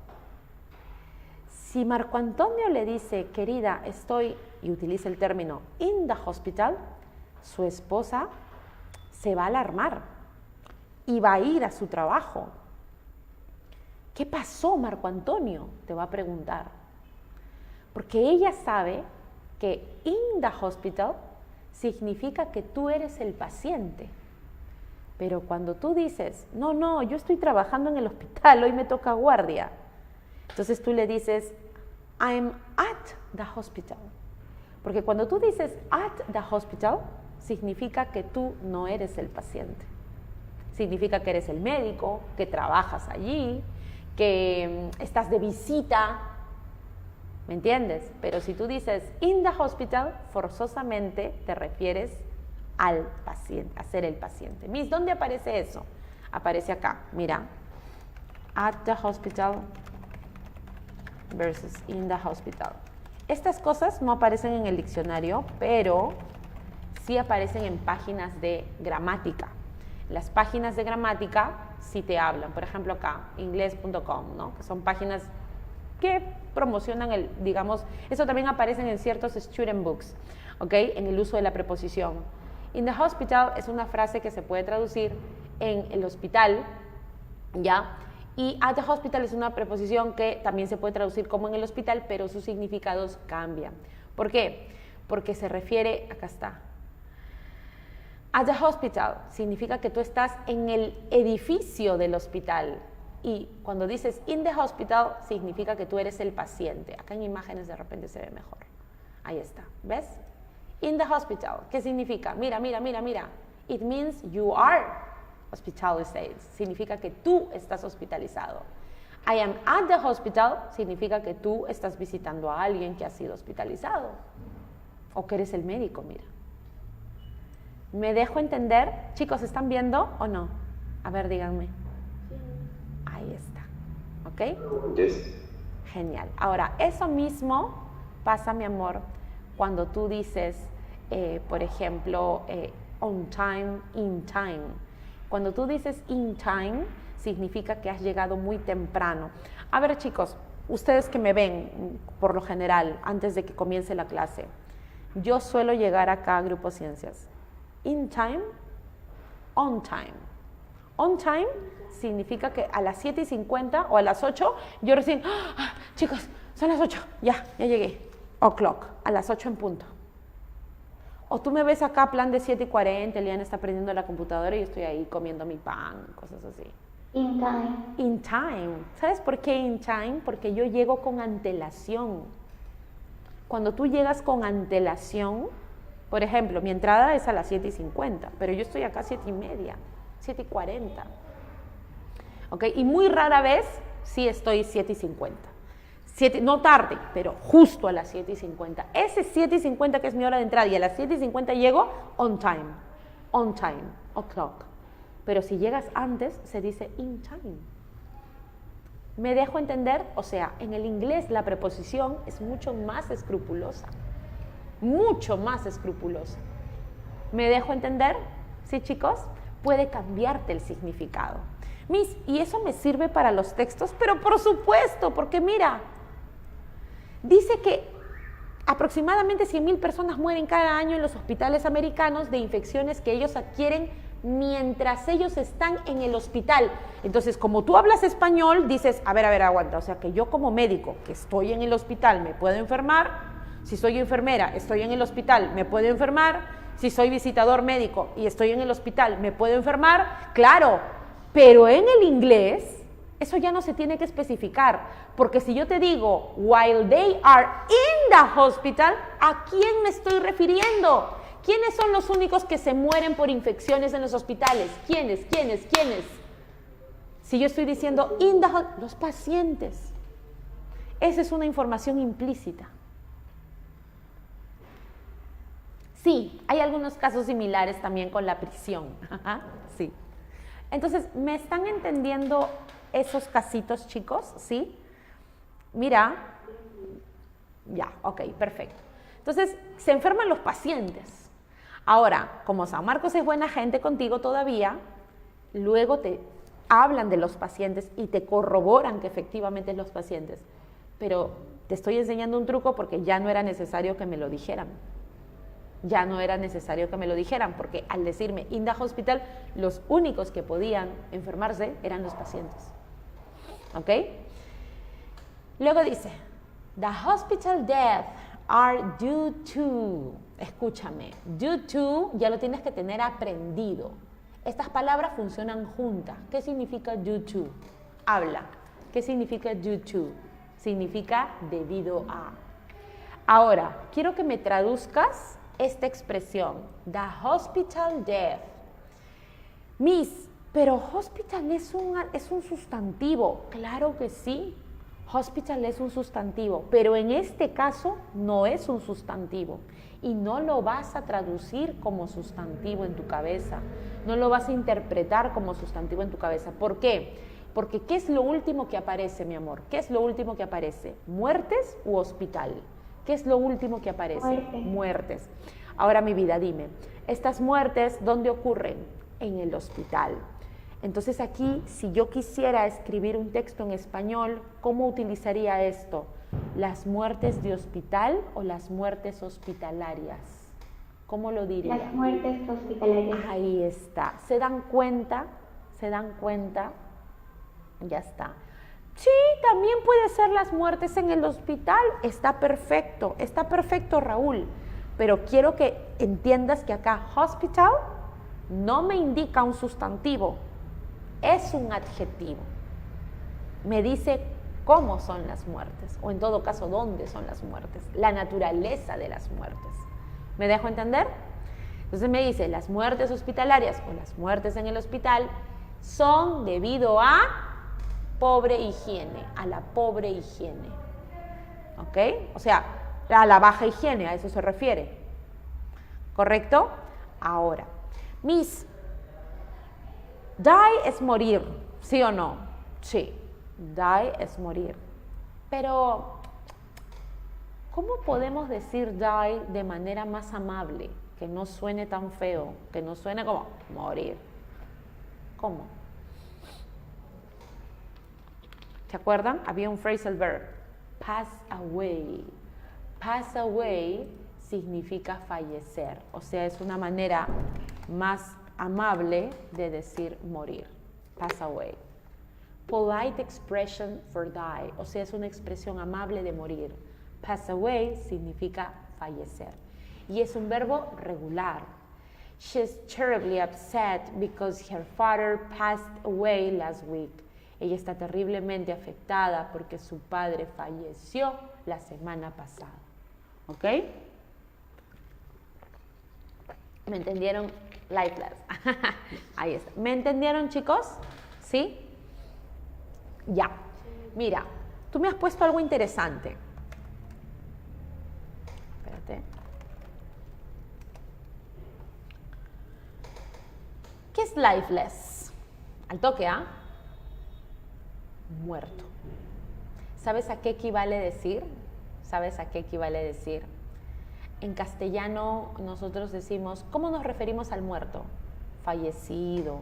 Si Marco Antonio le dice, querida, estoy y utiliza el término in the hospital, su esposa se va a alarmar y va a ir a su trabajo. ¿Qué pasó, Marco Antonio?, te va a preguntar. Porque ella sabe que in the hospital significa que tú eres el paciente. Pero cuando tú dices, no, yo estoy trabajando en el hospital, hoy me toca guardia. Entonces tú le dices, I'm at the hospital. Porque cuando tú dices at the hospital, significa que tú no eres el paciente. Significa que eres el médico, que trabajas allí, que estás de visita, ¿me entiendes? Pero si tú dices in the hospital, forzosamente te refieres al paciente, a ser el paciente. Miss, ¿dónde aparece eso? Aparece acá, mira, at the hospital versus in the hospital. Estas cosas no aparecen en el diccionario, pero sí aparecen en páginas de gramática. Las páginas de gramática sí te hablan, por ejemplo acá, inglés.com, ¿no? Que son páginas que promocionan digamos, eso también aparece en ciertos student books, ¿ok? En el uso de la preposición. In the hospital es una frase que se puede traducir en el hospital, ¿ya? Y at the hospital es una preposición que también se puede traducir como en el hospital, pero sus significados cambian. ¿Por qué? Porque se refiere, acá está, at the hospital significa que tú estás en el edificio del hospital. Y cuando dices in the hospital, significa que tú eres el paciente. Acá en imágenes de repente se ve mejor. Ahí está, ¿ves? In the hospital, ¿qué significa? Mira. It means you are hospitalized. Significa que tú estás hospitalizado. I am at the hospital significa que tú estás visitando a alguien que ha sido hospitalizado. O que eres el médico, mira. ¿Me dejo entender? Chicos, ¿están viendo o no? A ver, díganme. Ahí está. ¿Ok? Yes. Genial. Ahora, eso mismo pasa, mi amor, cuando tú dices, por ejemplo, on time, in time. Cuando tú dices in time, significa que has llegado muy temprano. A ver, chicos, ustedes que me ven, por lo general, antes de que comience la clase, yo suelo llegar acá a Grupo Ciencias. In time, on time. On time significa que a las 7:50 o a las 8, yo recién, chicos, son las 8, ya llegué. O'clock, a las 8 en punto. O tú me ves acá, plan de 7:40, Eliana está prendiendo la computadora y yo estoy ahí comiendo mi pan, cosas así. In time. In time. ¿Sabes por qué in time? Porque yo llego con antelación. Cuando tú llegas con antelación, por ejemplo, mi entrada es a las 7:50, pero yo estoy acá a 7:30, 7:40. ¿Ok? Y muy rara vez sí estoy 7:50. No tarde, pero justo a las 7:50. Ese 7:50 que es mi hora de entrada y a las 7:50 llego on time, o'clock. Pero si llegas antes, se dice in time. ¿Me dejo entender? O sea, en el inglés la preposición es mucho más escrupulosa. Mucho más escrupulosa. ¿Me dejo entender? ¿Sí, chicos? Puede cambiarte el significado. Miss, ¿y eso me sirve para los textos? Pero por supuesto, porque mira, dice que aproximadamente 100,000 personas mueren cada año en los hospitales americanos de infecciones que ellos adquieren mientras ellos están en el hospital. Entonces, como tú hablas español, dices, a ver, aguanta. O sea, que yo como médico que estoy en el hospital me puedo enfermar. Si soy enfermera, estoy en el hospital, me puedo enfermar. Si soy visitador médico y estoy en el hospital, me puedo enfermar. Claro, pero en el inglés eso ya no se tiene que especificar, porque si yo te digo while they are in the hospital, ¿a quién me estoy refiriendo? ¿Quiénes son los únicos que se mueren por infecciones en los hospitales? ¿Quiénes? Si yo estoy diciendo in the hospital, los pacientes. Esa es una información implícita. Sí, hay algunos casos similares también con la prisión. Sí. Entonces, ¿me están entendiendo esos casitos, chicos? ¿Sí? Mira. Ya, ok, perfecto. Entonces, se enferman los pacientes. Ahora, como San Marcos es buena gente contigo todavía, luego te hablan de los pacientes y te corroboran que efectivamente es los pacientes. Pero te estoy enseñando un truco porque ya no era necesario que me lo dijeran. Ya no era necesario que me lo dijeran, porque al decirme in the hospital, los únicos que podían enfermarse eran los pacientes. ¿Ok? Luego dice, the hospital death are due to, escúchame, due to ya lo tienes que tener aprendido. Estas palabras funcionan juntas. ¿Qué significa due to? Habla. ¿Qué significa due to? Significa debido a. Ahora, quiero que me traduzcas esta expresión, the hospital death. Miss, pero hospital es un sustantivo. Claro que sí, hospital es un sustantivo, pero en este caso no es un sustantivo y no lo vas a traducir como sustantivo en tu cabeza, no lo vas a interpretar como sustantivo en tu cabeza. ¿Por qué? Porque ¿qué es lo último que aparece, mi amor? ¿Qué es lo último que aparece? ¿Muertes u hospital? ¿Qué es lo último que aparece? Muertes. Ahora, mi vida, dime, estas muertes, ¿dónde ocurren? En el hospital. Entonces aquí, si yo quisiera escribir un texto en español, ¿cómo utilizaría esto? ¿Las muertes de hospital o las muertes hospitalarias? ¿Cómo lo diría? Las muertes hospitalarias. Ahí está. ¿Se dan cuenta? ¿Se dan cuenta? Ya está. Sí, también puede ser las muertes en el hospital. Está perfecto, Raúl. Pero quiero que entiendas que acá hospital no me indica un sustantivo, es un adjetivo. Me dice cómo son las muertes, o en todo caso, dónde son las muertes, la naturaleza de las muertes. ¿Me dejo entender? Entonces me dice, las muertes hospitalarias o las muertes en el hospital son debido a pobre higiene, a la pobre higiene. ¿Ok? O sea, a la baja higiene, a eso se refiere. ¿Correcto? Ahora, Miss, die es morir, ¿sí o no? Sí, die es morir. Pero, ¿cómo podemos decir die de manera más amable? Que no suene tan feo, que no suene como morir. ¿Cómo? ¿Se acuerdan? Había un phrasal verb, pass away. Pass away significa fallecer, o sea, es una manera más amable de decir morir. Pass away. Polite expression for die, o sea, es una expresión amable de morir. Pass away significa fallecer. Y es un verbo regular. She's terribly upset because her father passed away last week. Ella está terriblemente afectada porque su padre falleció la semana pasada. ¿Ok? ¿Me entendieron? Lifeless. Ahí está. ¿Me entendieron, chicos? ¿Sí? Ya. Mira, tú me has puesto algo interesante. Espérate. ¿Qué es lifeless? Al toque, ¿ah? Muerto. ¿Sabes a qué equivale decir? ¿Sabes a qué equivale decir? En castellano nosotros decimos, ¿cómo nos referimos al muerto? Fallecido,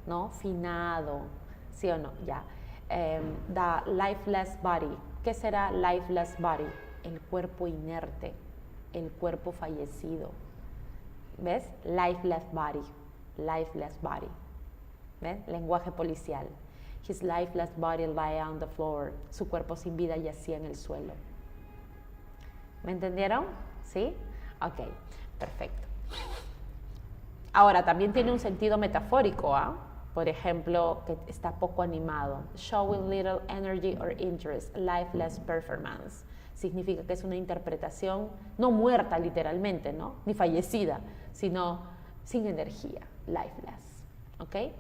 ¿no? Finado, ¿sí o no? Ya. The lifeless body. ¿Qué será lifeless body? El cuerpo inerte, el cuerpo fallecido. ¿Ves? Lifeless body. Lifeless body. ¿Ves? Lenguaje policial. His lifeless body lay on the floor. Su cuerpo sin vida yacía en el suelo. ¿Me entendieron? ¿Sí? Ok, perfecto. Ahora, también tiene un sentido metafórico, ¿ah? Por ejemplo, que está poco animado. Showing little energy or interest, lifeless performance. Significa que es una interpretación no muerta literalmente, ¿no? Ni fallecida, sino sin energía, lifeless. ¿Ok?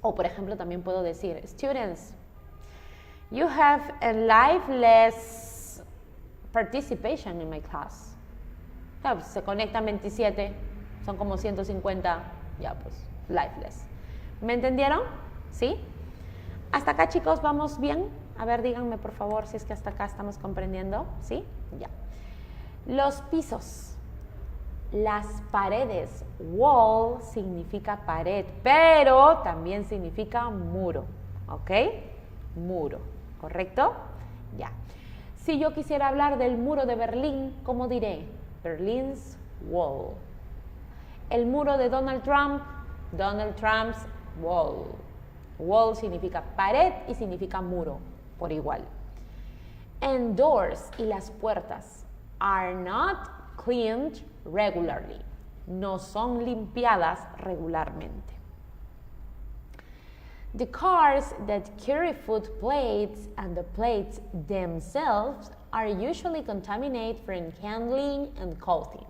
O, por ejemplo, también puedo decir, students, you have a lifeless participation in my class. Claro, pues, se conectan 27, son como 150, ya pues, lifeless. ¿Me entendieron? ¿Sí? ¿Hasta acá, chicos, vamos bien? A ver, díganme, por favor, si es que hasta acá estamos comprendiendo. ¿Sí? Ya. Los pisos. Las paredes. Wall significa pared, pero también significa muro. ¿Ok? Muro. ¿Correcto? Ya. Si yo quisiera hablar del muro de Berlín, ¿cómo diré? Berlin's Wall. El muro de Donald Trump, Donald Trump's Wall. Wall significa pared y significa muro, por igual. And doors, y las puertas, are not cleaned regularly. No son limpiadas regularmente. The cars that carry food plates and the plates themselves are usually contaminated from handling and clothing.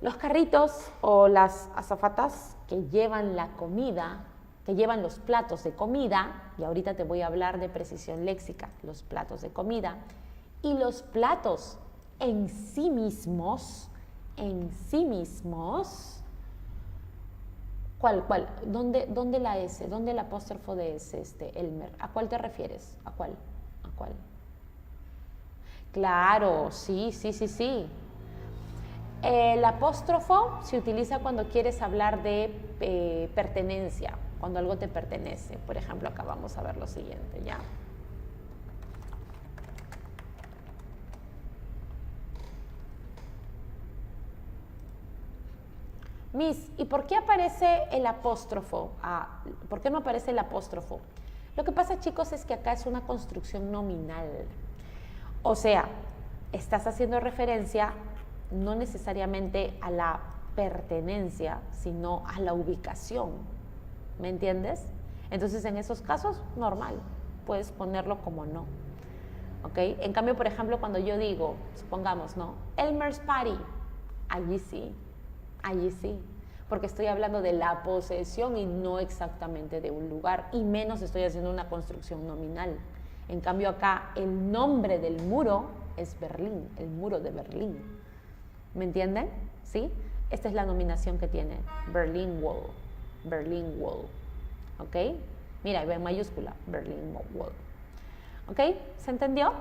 Los carritos o las azafatas que llevan la comida, que llevan los platos de comida, y ahorita te voy a hablar de precisión léxica, los platos de comida, y los platos en sí mismos, ¿cuál? ¿Dónde la S? ¿Dónde el apóstrofo de S, Elmer? ¿A cuál te refieres? ¿A cuál? Claro, sí. El apóstrofo se utiliza cuando quieres hablar de pertenencia, cuando algo te pertenece. Por ejemplo, acá vamos a ver lo siguiente, ya. Miss, ¿y por qué aparece el apóstrofo? ¿Por qué no aparece el apóstrofo? Lo que pasa, chicos, es que acá es una construcción nominal. O sea, estás haciendo referencia no necesariamente a la pertenencia, sino a la ubicación. ¿Me entiendes? Entonces, en esos casos, normal, puedes ponerlo como no. ¿Ok? En cambio, por ejemplo, cuando yo digo, supongamos, ¿no? Elmer's Party, allí sí, porque estoy hablando de la posesión y no exactamente de un lugar, y menos estoy haciendo una construcción nominal. En cambio, acá el nombre del muro es Berlín, el muro de Berlín. ¿Me entienden? ¿Sí? Esta es la nominación que tiene, Berlin Wall. ¿Ok? Mira, ve en mayúscula, Berlin Wall. ¿Ok? ¿Se entendió?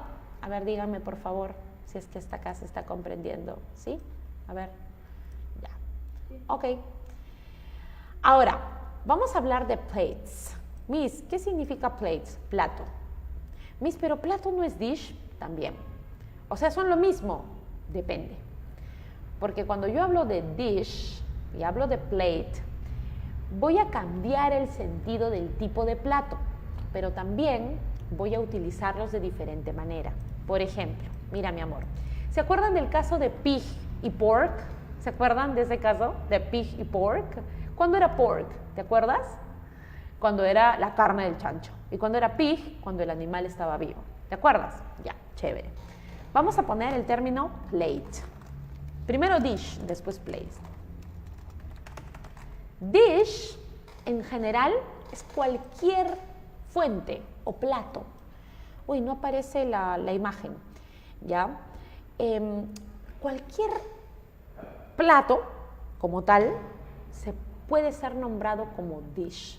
A ver, díganme por favor si es que hasta acá se está comprendiendo. ¿Sí? A ver. Ya. Ok. Ahora, vamos a hablar de plates. Miss, ¿qué significa plates? Plato. Miss, pero plato no es dish también. O sea, son lo mismo. Depende. Porque cuando yo hablo de dish y hablo de plate, voy a cambiar el sentido del tipo de plato, pero también voy a utilizarlos de diferente manera. Por ejemplo, mira mi amor, ¿se acuerdan del caso de pig y pork? ¿Se acuerdan de ese caso de pig y pork? ¿Cuándo era pork? ¿Te acuerdas? Cuando era la carne del chancho. ¿Y cuando era pig? Cuando el animal estaba vivo. ¿Te acuerdas? Ya, chévere. Vamos a poner el término plate. Primero dish, después plate. Dish, en general, es cualquier fuente o plato. Uy, no aparece la imagen, ¿ya? Cualquier plato, como tal, se puede ser nombrado como dish,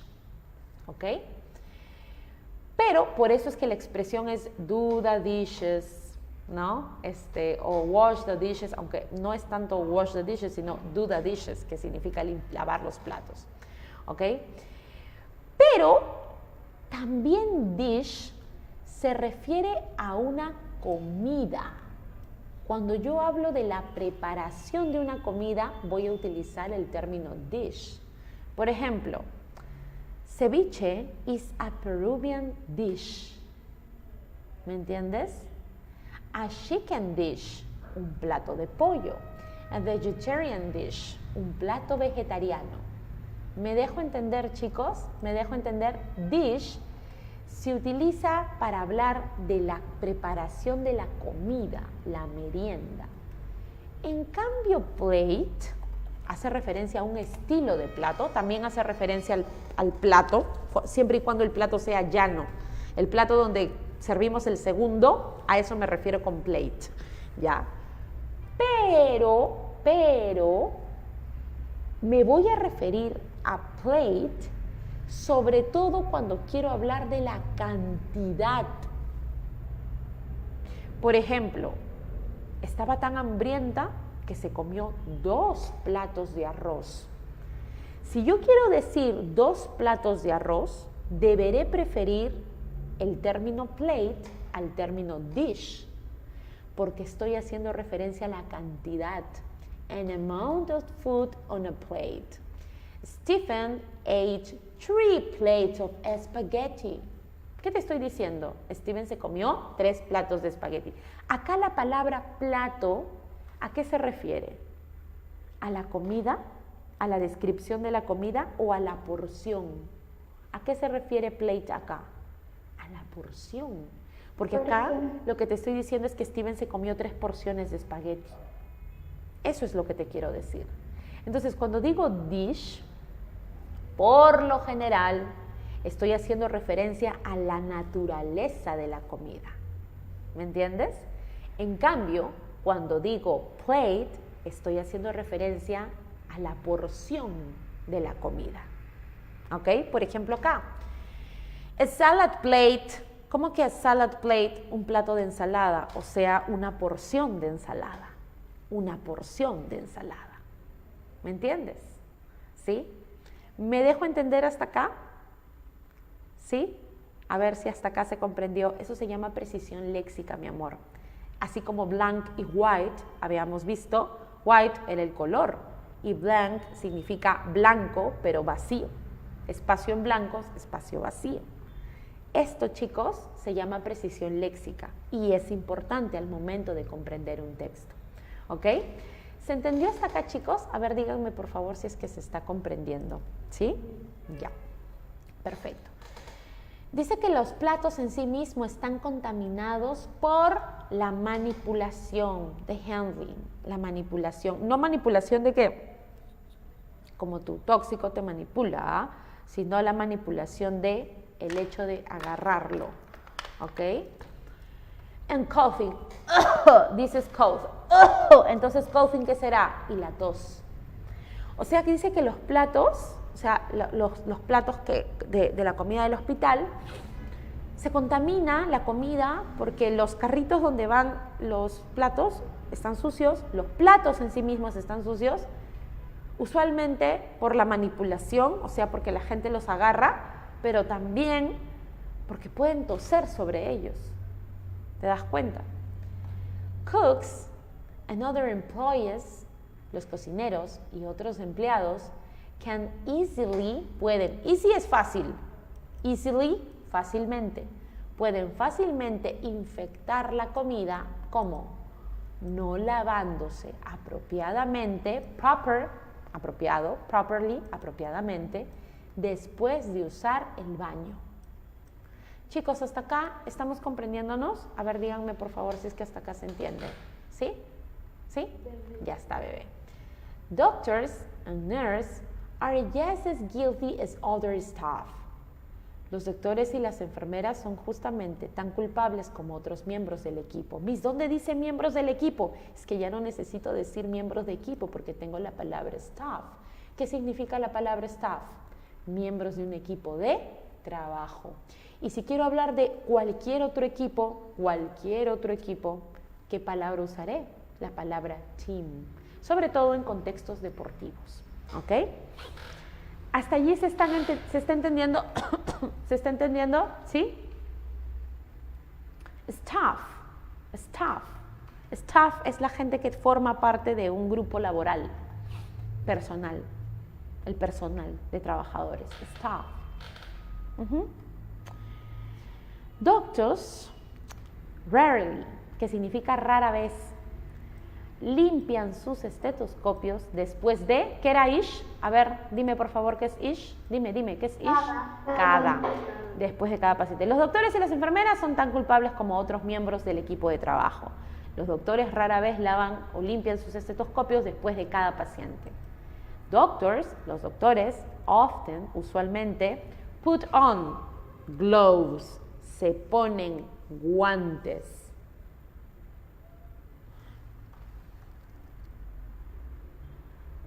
¿ok? Pero por eso es que la expresión es do the dishes, ¿no? O wash the dishes, aunque no es tanto wash the dishes, sino do the dishes, que significa lavar los platos, ¿ok? Pero también dish se refiere a una comida. Cuando yo hablo de la preparación de una comida, voy a utilizar el término dish. Por ejemplo, ceviche is a Peruvian dish. ¿Me entiendes? A chicken dish, un plato de pollo. A vegetarian dish, un plato vegetariano. ¿Me dejo entender, chicos? ¿Me dejo entender? Dish se utiliza para hablar de la preparación de la comida, la merienda. En cambio, plate hace referencia a un estilo de plato, también hace referencia al plato, siempre y cuando el plato sea llano. El plato donde servimos el segundo, a eso me refiero con plate, ¿ya? Pero, me voy a referir a plate sobre todo cuando quiero hablar de la cantidad. Por ejemplo, estaba tan hambrienta que se comió 2 platos de arroz. Si yo quiero decir 2 platos de arroz, deberé preferir el término plate al término dish, porque estoy haciendo referencia a la cantidad. An amount of food on a plate. Stephen ate 3 plates of spaghetti. ¿Qué te estoy diciendo? Steven se comió 3 platos de espagueti. Acá la palabra plato, ¿a qué se refiere? ¿A la comida? ¿A la descripción de la comida o a la porción? ¿A qué se refiere plate acá? A la porción. Porque acá lo que te estoy diciendo es que Steven se comió 3 porciones de espagueti. Eso es lo que te quiero decir. Entonces, cuando digo dish, por lo general, estoy haciendo referencia a la naturaleza de la comida. ¿Me entiendes? En cambio, cuando digo plate, estoy haciendo referencia a la porción de la comida. ¿Ok? Por ejemplo, acá. A salad plate. ¿Cómo que a salad plate? Un plato de ensalada, o sea, una porción de ensalada. Una porción de ensalada. ¿Me entiendes? ¿Sí? ¿Me dejo entender hasta acá? ¿Sí? A ver si hasta acá se comprendió. Eso se llama precisión léxica, mi amor. Así como blank y white, habíamos visto, white era el color y blank significa blanco, pero vacío. Espacio en blanco, espacio vacío. Esto, chicos, se llama precisión léxica y es importante al momento de comprender un texto. ¿Ok? ¿Se entendió hasta acá, chicos? A ver, díganme por favor si es que se está comprendiendo. ¿Sí? Ya. Perfecto. Dice que los platos en sí mismos están contaminados por la manipulación, the handling, la manipulación. No manipulación de que, como tu tóxico te manipula, sino la manipulación de el hecho de agarrarlo. ¿Ok? And coughing. Dices cough. Entonces coughing, ¿qué será? Y la tos. O sea que dice que los platos, o sea, los platos de la comida del hospital, se contamina la comida porque los carritos donde van los platos están sucios, los platos en sí mismos están sucios, usualmente por la manipulación, o sea, porque la gente los agarra, pero también porque pueden toser sobre ellos. ¿Te das cuenta? Cooks and other employees, los cocineros y otros empleados, can easily, pueden, easy es fácil, easily, fácilmente, pueden fácilmente infectar la comida, ¿cómo? No lavándose apropiadamente, properly, apropiadamente, después de usar el baño. Chicos, hasta acá, ¿estamos comprendiéndonos? A ver, díganme por favor si es que hasta acá se entiende. ¿Sí? ¿Sí? Ya está, bebé. Doctors and nurses are just as guilty as other staff. Los doctores y las enfermeras son justamente tan culpables como otros miembros del equipo. Miss, ¿dónde dice miembros del equipo? Es que ya no necesito decir miembros de equipo porque tengo la palabra staff. ¿Qué significa la palabra staff? Miembros de un equipo de trabajo. Y si quiero hablar de cualquier otro equipo, ¿qué palabra usaré? La palabra team, sobre todo en contextos deportivos. ¿Ok? ¿Hasta allí se está entendiendo? ¿Se está entendiendo? ¿Sí? Staff es la gente que forma parte de un grupo laboral, personal, el personal de trabajadores, staff. Doctors, rarely, que significa rara vez, limpian sus estetoscopios después de, ¿qué era ish? A ver, dime por favor qué es ish. Dime, ¿qué es ish? Cada. Después de cada paciente. Los doctores y las enfermeras son tan culpables como otros miembros del equipo de trabajo. Los doctores rara vez lavan o limpian sus estetoscopios después de cada paciente. Los doctores, often, usualmente, put on gloves, se ponen guantes.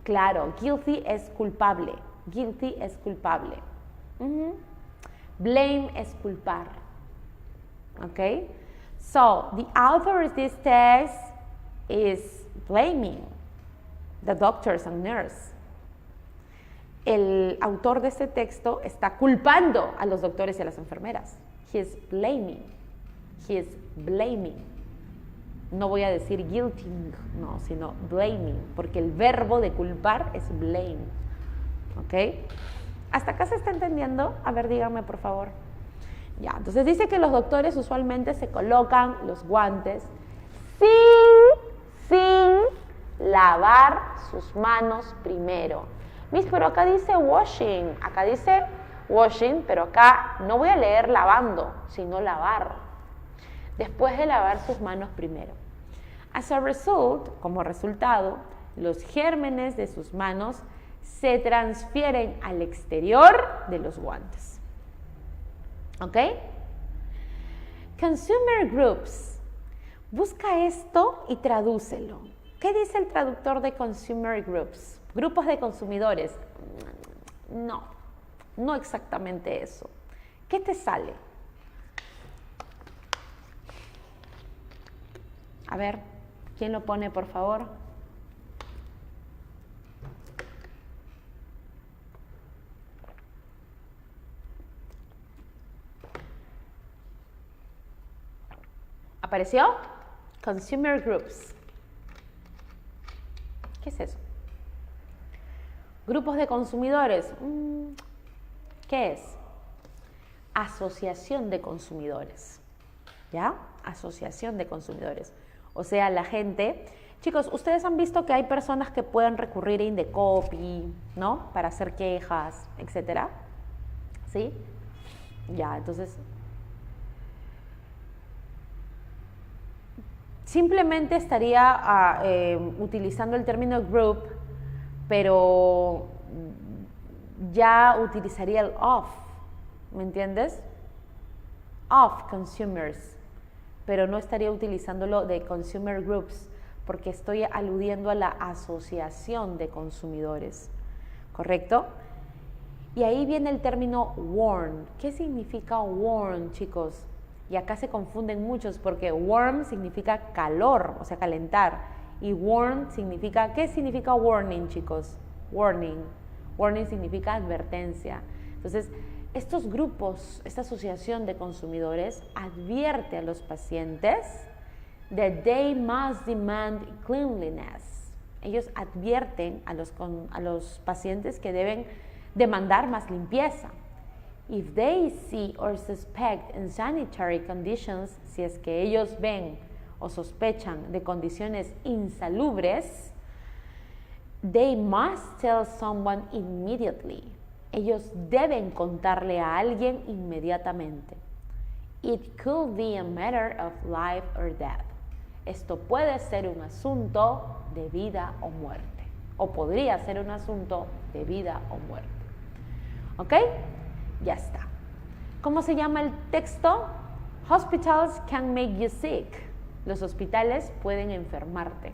Claro, guilty es culpable. Blame es culpar. Okay? So, the author of this text is blaming the doctors and nurses. El autor de este texto está culpando a los doctores y a las enfermeras. He is blaming. He is blaming. No voy a decir guilting, no, sino blaming, porque el verbo de culpar es blame. ¿Ok? ¿Hasta acá se está entendiendo? A ver, díganme por favor. Ya, entonces dice que los doctores usualmente se colocan los guantes sin lavar sus manos primero. Miss, pero acá dice washing, pero acá no voy a leer lavando, sino lavar. Después de lavar sus manos primero. As a result, como resultado, los gérmenes de sus manos se transfieren al exterior de los guantes. ¿Ok? Consumer groups. Busca esto y tradúcelo. ¿Qué dice el traductor de consumer groups? Grupos de consumidores. No exactamente eso. ¿Qué te sale? A ver, ¿quién lo pone, por favor? ¿Apareció? Consumer groups. ¿Qué es eso? Grupos de consumidores. ¿Qué es? Asociación de consumidores. ¿Ya? Asociación de consumidores. O sea, la gente... Chicos, ustedes han visto que hay personas que pueden recurrir a Indecopi, ¿no? Para hacer quejas, etcétera. ¿Sí? Ya, entonces... Simplemente estaría utilizando el término group, pero ya utilizaría el of, ¿me entiendes? Of consumers, pero no estaría utilizándolo de consumer groups, porque estoy aludiendo a la asociación de consumidores, ¿correcto? Y ahí viene el término warm. ¿Qué significa warm, chicos? Y acá se confunden muchos porque warm significa calor, o sea, calentar. Y warn significa, ¿qué significa warning, chicos? Warning. Warning significa advertencia. Entonces, estos grupos, esta asociación de consumidores advierte a los pacientes that they must demand cleanliness. Ellos advierten a los pacientes que deben demandar más limpieza. If they see or suspect unsanitary conditions, si es que ellos ven o sospechan de condiciones insalubres, they must tell someone immediately. Ellos deben contarle a alguien inmediatamente. It could be a matter of life or death. Esto puede ser un asunto de vida o muerte. O podría ser un asunto de vida o muerte. ¿Ok? Ya está. ¿Cómo se llama el texto? Hospitals can make you sick. Los hospitales pueden enfermarte.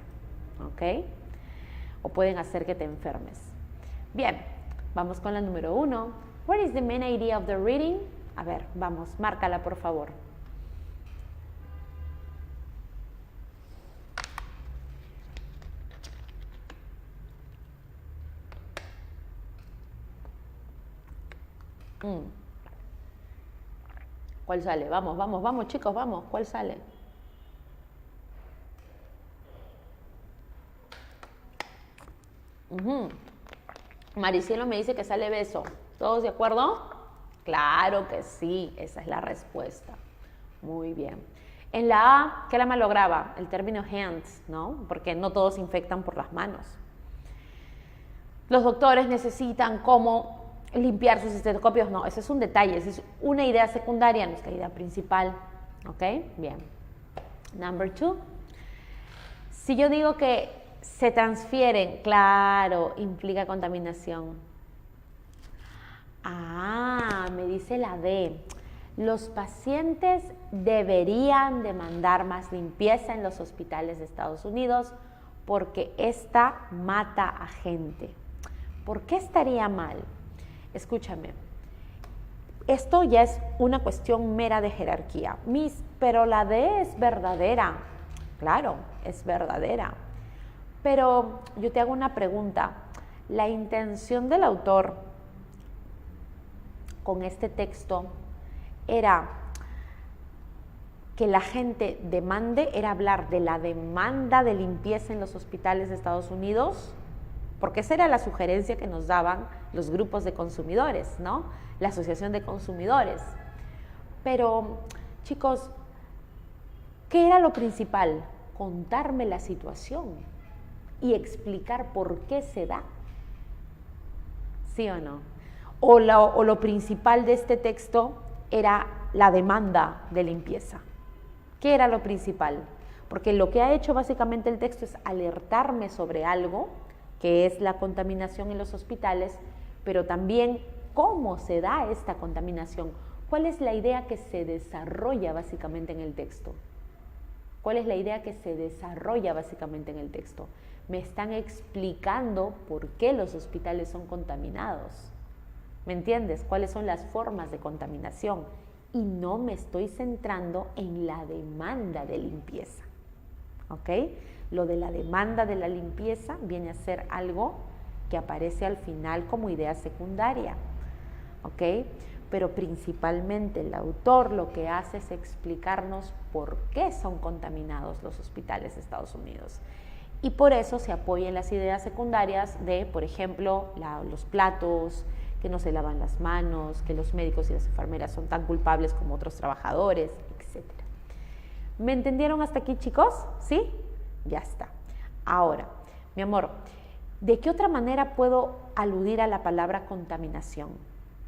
¿Ok? O pueden hacer que te enfermes. Bien, vamos con la número 1. What is the main idea of the reading? A ver, vamos, márcala por favor. ¿Cuál sale? Vamos, vamos, vamos, chicos, vamos. ¿Cuál sale? Maricielo me dice que sale beso. ¿Todos de acuerdo? Claro que sí, esa es la respuesta. Muy bien. En la A, ¿qué la malograba? El término hands, ¿no? Porque no todos infectan por las manos. Los doctores necesitan cómo limpiar sus estetoscopios. No, ese es un detalle, esa es una idea secundaria, nuestra idea principal. ¿Ok? Bien. Number 2. Si yo digo que se transfieren, claro, implica contaminación. Me dice la D. Los pacientes deberían demandar más limpieza en los hospitales de Estados Unidos porque esta mata a gente. ¿Por qué estaría mal? Escúchame. Esto ya es una cuestión mera de jerarquía. Miss, pero la D es verdadera. Claro, es verdadera. Pero yo te hago una pregunta. La intención del autor con este texto era que la gente demande era hablar de la demanda de limpieza en los hospitales de Estados Unidos, porque esa era la sugerencia que nos daban los grupos de consumidores, ¿no? La Asociación de Consumidores. Pero, chicos, ¿qué era lo principal? Contarme la situación y explicar por qué se da. ¿Sí o no? O lo principal de este texto era la demanda de limpieza. ¿Qué era lo principal? Porque lo que ha hecho básicamente el texto es alertarme sobre algo, que es la contaminación en los hospitales, pero también cómo se da esta contaminación. ¿Cuál es la idea que se desarrolla básicamente en el texto? ¿Cuál es la idea que se desarrolla básicamente en el texto? Me están explicando por qué los hospitales son contaminados. ¿Me entiendes? ¿Cuáles son las formas de contaminación? Y no me estoy centrando en la demanda de limpieza. ¿Ok? Lo de la demanda de la limpieza viene a ser algo que aparece al final como idea secundaria. ¿Ok? Pero principalmente el autor lo que hace es explicarnos por qué son contaminados los hospitales de Estados Unidos. Y por eso se apoya en las ideas secundarias de, por ejemplo, los platos, que no se lavan las manos, que los médicos y las enfermeras son tan culpables como otros trabajadores, etc. ¿Me entendieron hasta aquí, chicos? ¿Sí? Ya está. Ahora, mi amor, ¿de qué otra manera puedo aludir a la palabra contaminación?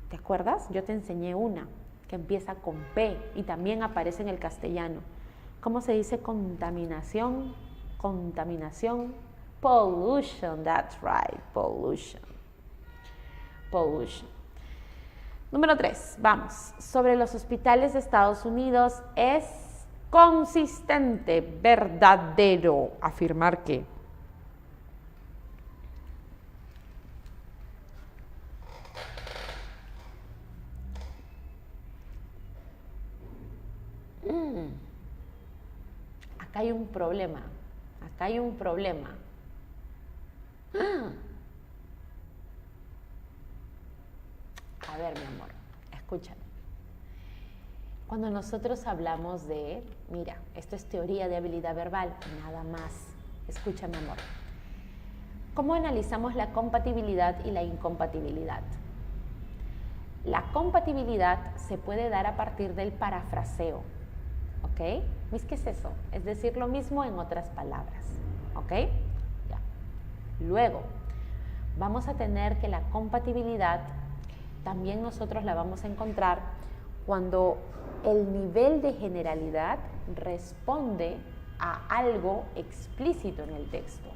¿Te acuerdas? Yo te enseñé una que empieza con P y también aparece en el castellano. ¿Cómo se dice contaminación? Contaminación. Pollution, that's right, pollution. Pollution. Número 3, vamos. Sobre los hospitales de Estados Unidos es consistente, verdadero, afirmar que. Acá hay un problema. Acá hay un problema. A ver, mi amor, escúchame. Cuando nosotros hablamos de, mira, esto es teoría de habilidad verbal, nada más. Escúchame, amor. ¿Cómo analizamos la compatibilidad y la incompatibilidad? La compatibilidad se puede dar a partir del parafraseo, ¿ok? ¿Qué es eso? Es decir, lo mismo en otras palabras, ¿ok? Ya. Luego, vamos a tener que la compatibilidad también nosotros la vamos a encontrar cuando el nivel de generalidad responde a algo explícito en el texto.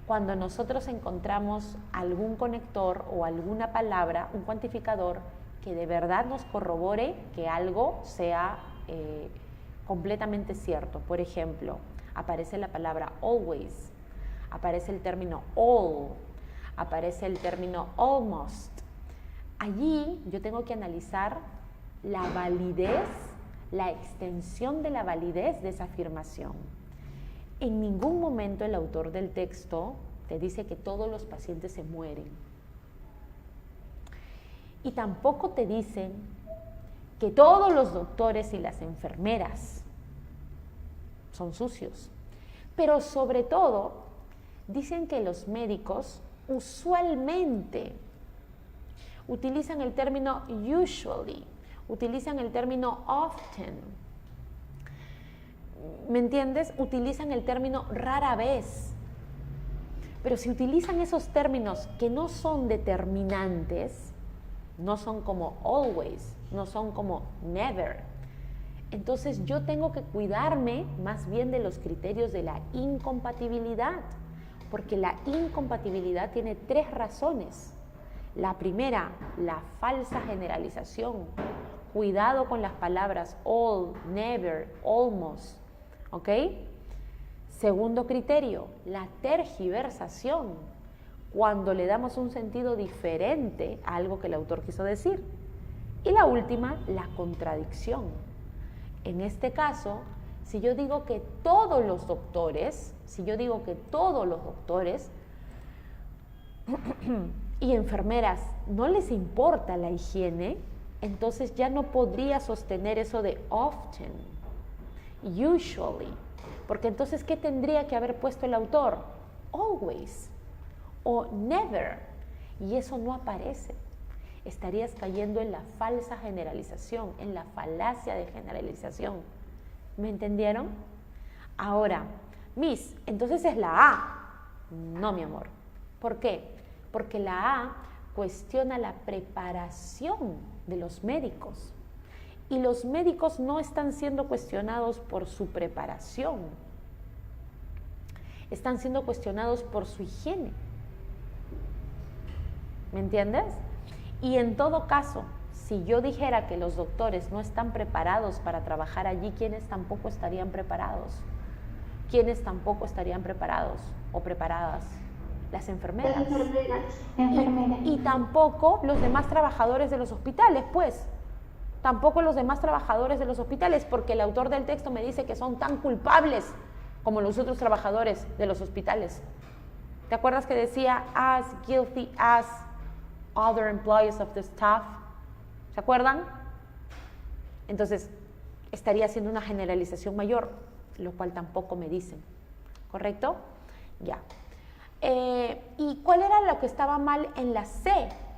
Cuando nosotros encontramos algún conector o alguna palabra, un cuantificador que de verdad nos corrobore que algo sea completamente cierto. Por ejemplo, aparece la palabra always, aparece el término all, aparece el término almost. Allí yo tengo que analizar la validez, la extensión de la validez de esa afirmación. En ningún momento el autor del texto te dice que todos los pacientes se mueren. Y tampoco te dicen que todos los doctores y las enfermeras son sucios. Pero sobre todo, dicen que los médicos usualmente utilizan el término usually, utilizan el término often. ¿Me entiendes? Utilizan el término rara vez. Pero si utilizan esos términos que no son determinantes, no son como always, no son como never, entonces yo tengo que cuidarme más bien de los criterios de la incompatibilidad, porque la incompatibilidad tiene 3 razones. La primera, la falsa generalización. Cuidado con las palabras all, never, almost, ¿ok? Segundo criterio, la tergiversación, cuando le damos un sentido diferente a algo que el autor quiso decir. Y la última, la contradicción. En este caso, si yo digo que todos los doctores, y enfermeras no les importa la higiene, entonces ya no podría sostener eso de often, usually, porque entonces, ¿qué tendría que haber puesto el autor? Always o never, y eso no aparece. Estarías cayendo en la falsa generalización, en la falacia de generalización. ¿Me entendieron? Ahora, Miss, entonces es la A. No, mi amor. ¿Por qué? Porque la A cuestiona la preparación de los médicos. Y los médicos no están siendo cuestionados por su preparación. Están siendo cuestionados por su higiene. ¿Me entiendes? Y en todo caso, si yo dijera que los doctores no están preparados para trabajar allí, ¿quiénes tampoco estarían preparados? ¿Quiénes tampoco estarían preparados o preparadas? Las enfermeras. Las enfermeras. Y tampoco los demás trabajadores de los hospitales, pues. Tampoco los demás trabajadores de los hospitales, porque el autor del texto me dice que son tan culpables como los otros trabajadores de los hospitales. ¿Te acuerdas que decía as guilty as other employees of the staff? ¿Se acuerdan? Entonces, estaría haciendo una generalización mayor, lo cual tampoco me dicen. ¿Correcto? Ya. ¿Y cuál era lo que estaba mal en la C?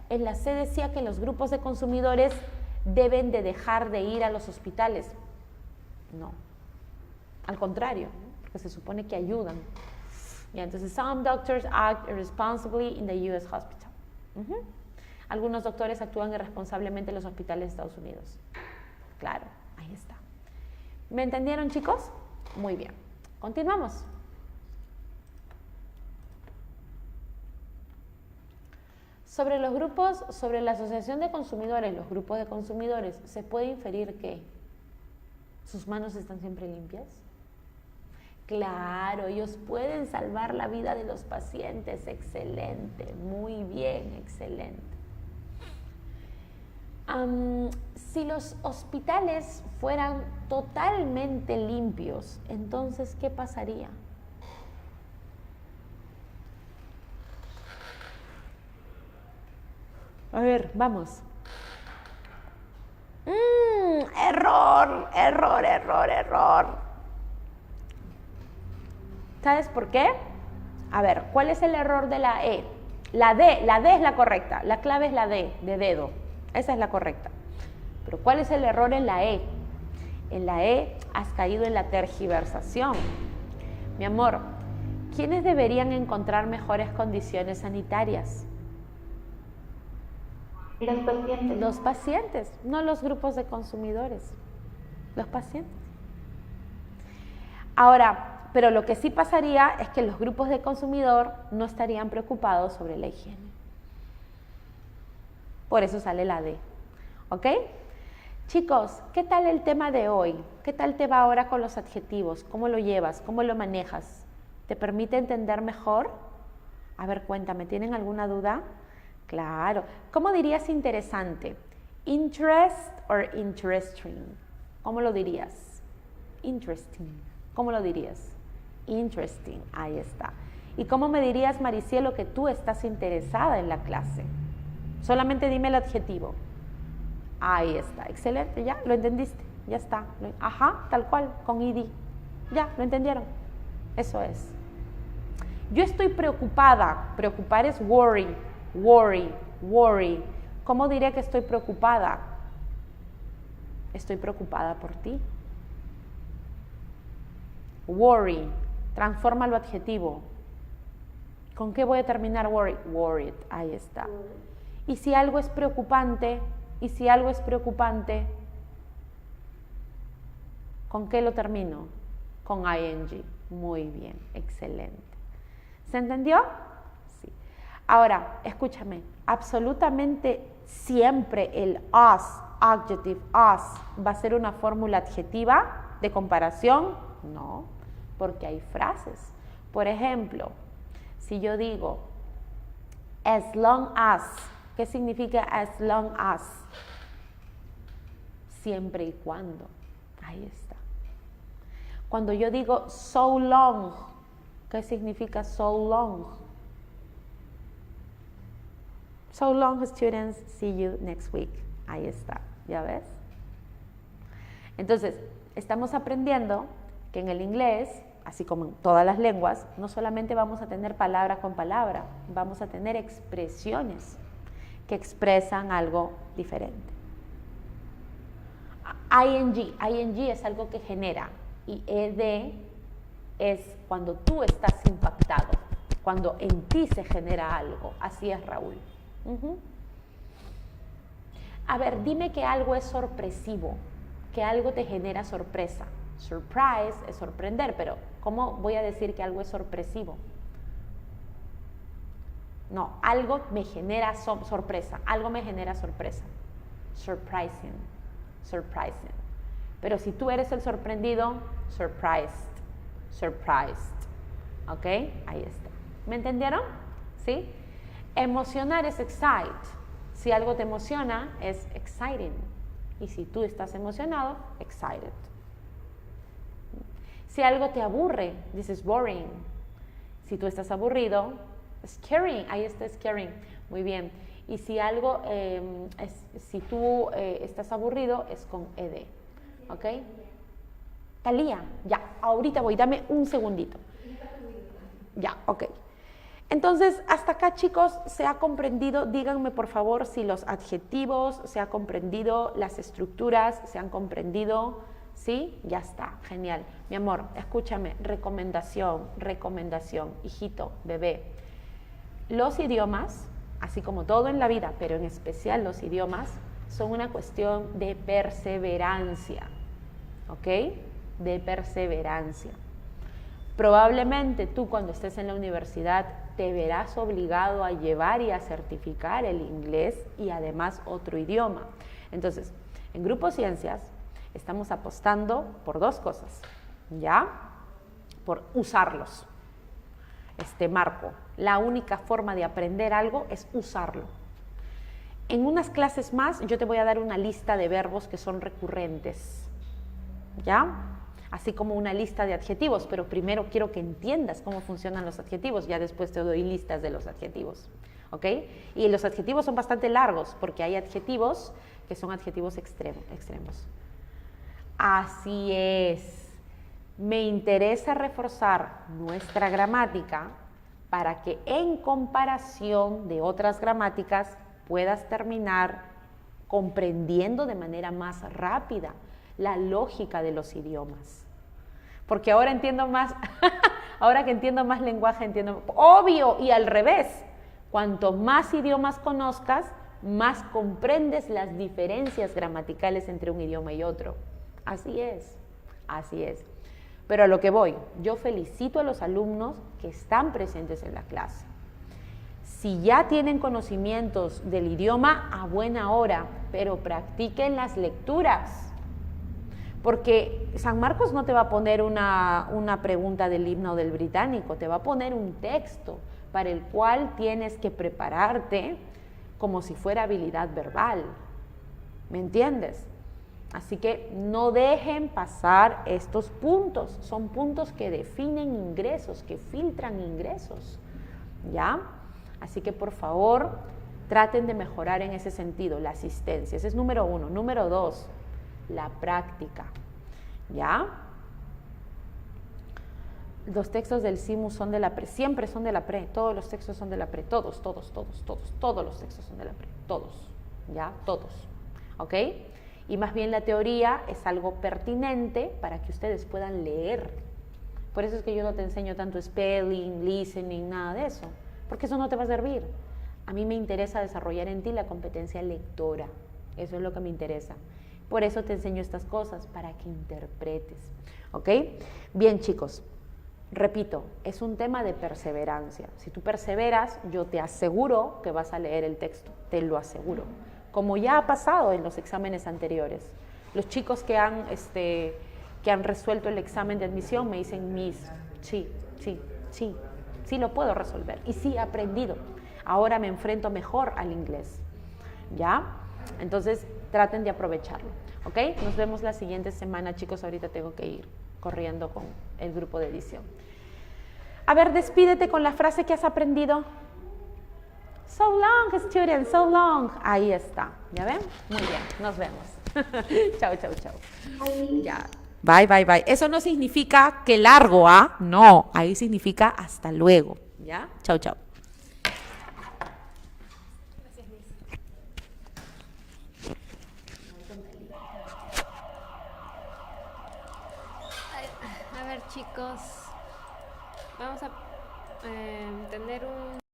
En la C decía que los grupos de consumidores deben de dejar de ir a los hospitales. No. Al contrario, porque se supone que ayudan. Ya, entonces, some doctors act irresponsibly in the U.S. hospital. Algunos doctores actúan irresponsablemente en los hospitales de Estados Unidos. Claro, ahí está. ¿Me entendieron, chicos? Muy bien. Continuamos. Sobre los grupos, sobre la asociación de consumidores, los grupos de consumidores, ¿se puede inferir que sus manos están siempre limpias? Claro, ellos pueden salvar la vida de los pacientes. Excelente, muy bien, excelente. Si los hospitales fueran totalmente limpios, entonces, ¿qué pasaría? A ver, vamos. Error. ¿Sabes por qué? A ver, ¿cuál es el error de la E? La D es la correcta. La clave es la D, de dedo. Esa es la correcta. Pero ¿cuál es el error en la E? En la E has caído en la tergiversación. Mi amor, ¿quiénes deberían encontrar mejores condiciones sanitarias? Los pacientes. Los pacientes, no los grupos de consumidores. Los pacientes. Ahora, pero lo que sí pasaría es que los grupos de consumidor no estarían preocupados sobre la higiene. Por eso sale la D. ¿Ok? Chicos, ¿qué tal el tema de hoy? ¿Qué tal te va ahora con los adjetivos? ¿Cómo lo llevas? ¿Cómo lo manejas? ¿Te permite entender mejor? A ver, cuéntame, ¿tienen alguna duda? Claro. ¿Cómo dirías interesante? Interest or interesting. ¿Cómo lo dirías? Interesting. ¿Cómo lo dirías? Interesting. Ahí está. ¿Y cómo me dirías, Maricielo, que tú estás interesada en la clase? Solamente dime el adjetivo. Ahí está. Excelente. Ya, lo entendiste. Ya está. Ajá, tal cual, con id. Ya, lo entendieron. Eso es. Yo estoy preocupada. Preocupar es worry. Worry. ¿Cómo diría que estoy preocupada? Estoy preocupada por ti. Worry. Transforma lo adjetivo. ¿Con qué voy a terminar worry? Worried. Ahí está. Y si algo es preocupante, ¿con qué lo termino? Con ing. Muy bien, excelente. ¿Se entendió? Sí. Ahora, escúchame, absolutamente siempre el us, adjective us, ¿va a ser una fórmula adjetiva de comparación? No, porque hay frases. Por ejemplo, si yo digo as long as, ¿qué significa as long as? Siempre y cuando. Ahí está. Cuando yo digo so long, ¿qué significa so long? So long, students. See you next week. Ahí está. ¿Ya ves? Entonces, estamos aprendiendo que en el inglés, así como en todas las lenguas, no solamente vamos a tener palabra con palabra, vamos a tener expresiones que expresan algo diferente. ING es algo que genera y ED es cuando tú estás impactado, cuando en ti se genera algo. Así es, Raúl. A ver, dime que algo es sorpresivo, que algo te genera sorpresa. Surprise es sorprender, pero ¿cómo voy a decir que algo es sorpresivo? No, algo me genera sorpresa, algo me genera sorpresa. Surprising. Pero si tú eres el sorprendido, surprised. ¿Ok? Ahí está. ¿Me entendieron? ¿Sí? Emocionar es excite. Si algo te emociona, es exciting. Y si tú estás emocionado, excited. Si algo te aburre, this is boring. Si tú estás aburrido, scaring. Ahí está scaring. Muy bien. Y si algo, si tú estás aburrido, es con ed. ¿Ok? Talía, ya, ahorita voy, dame un segundito. Ya, ok. Entonces, hasta acá, chicos, se ha comprendido, díganme por favor si los adjetivos, se ha comprendido, las estructuras, se han comprendido, ¿sí? Ya está, genial. Mi amor, escúchame, recomendación, hijito, bebé. Los idiomas, así como todo en la vida, pero en especial los idiomas, son una cuestión de perseverancia, ¿ok? De perseverancia. Probablemente tú cuando estés en la universidad te verás obligado a llevar y a certificar el inglés y además otro idioma. Entonces, en Grupo Ciencias estamos apostando por dos cosas, ¿ya? Por usarlos. Marco, la única forma de aprender algo es usarlo. En unas clases más yo te voy a dar una lista de verbos que son recurrentes, ¿ya? Así como una lista de adjetivos, pero primero quiero que entiendas cómo funcionan los adjetivos, ya después te doy listas de los adjetivos, ¿ok? Y los adjetivos son bastante largos, porque hay adjetivos que son adjetivos extremos. Así es. Me interesa reforzar nuestra gramática para que en comparación de otras gramáticas puedas terminar comprendiendo de manera más rápida la lógica de los idiomas. Porque ahora entiendo más, ahora que entiendo más lenguaje, entiendo, obvio, y al revés, cuanto más idiomas conozcas, más comprendes las diferencias gramaticales entre un idioma y otro. Así es, así es. Pero a lo que voy, yo felicito a los alumnos que están presentes en la clase. Si ya tienen conocimientos del idioma, a buena hora, pero practiquen las lecturas. Porque San Marcos no te va a poner una pregunta del himno del británico, te va a poner un texto para el cual tienes que prepararte como si fuera habilidad verbal. ¿Me entiendes? Así que no dejen pasar estos puntos. Son puntos que definen ingresos, que filtran ingresos. ¿Ya? Así que por favor, traten de mejorar en ese sentido, la asistencia. Ese es número 1. Número 2, la práctica. ¿Ya? Los textos del CIMU son de la pre, siempre son de la pre, todos los textos son de la pre, todos los textos son de la pre, todos, ¿ya? Todos, ¿ok? Y más bien la teoría es algo pertinente para que ustedes puedan leer. Por eso es que yo no te enseño tanto spelling, listening, nada de eso, porque eso no te va a servir. A mí me interesa desarrollar en ti la competencia lectora, eso es lo que me interesa. Por eso te enseño estas cosas, para que interpretes, ¿ok? Bien, chicos, repito, es un tema de perseverancia. Si tú perseveras, yo te aseguro que vas a leer el texto, te lo aseguro. Como ya ha pasado en los exámenes anteriores. Los chicos que han resuelto el examen de admisión me dicen, Miss, sí lo puedo resolver y sí he aprendido. Ahora me enfrento mejor al inglés, ¿ya? Entonces, traten de aprovecharlo, ¿ok? Nos vemos la siguiente semana, chicos. Ahorita tengo que ir corriendo con el grupo de edición. A ver, despídete con la frase que has aprendido. So long, students, so long. Ahí está, ¿ya ven? Muy bien, nos vemos. Chao, chao, chao. Bye. Ya. Bye, bye, bye. Eso no significa que largo, ¿ah? No, ahí significa hasta luego. ¿Ya? Chao, chao. A ver, chicos, vamos a tener un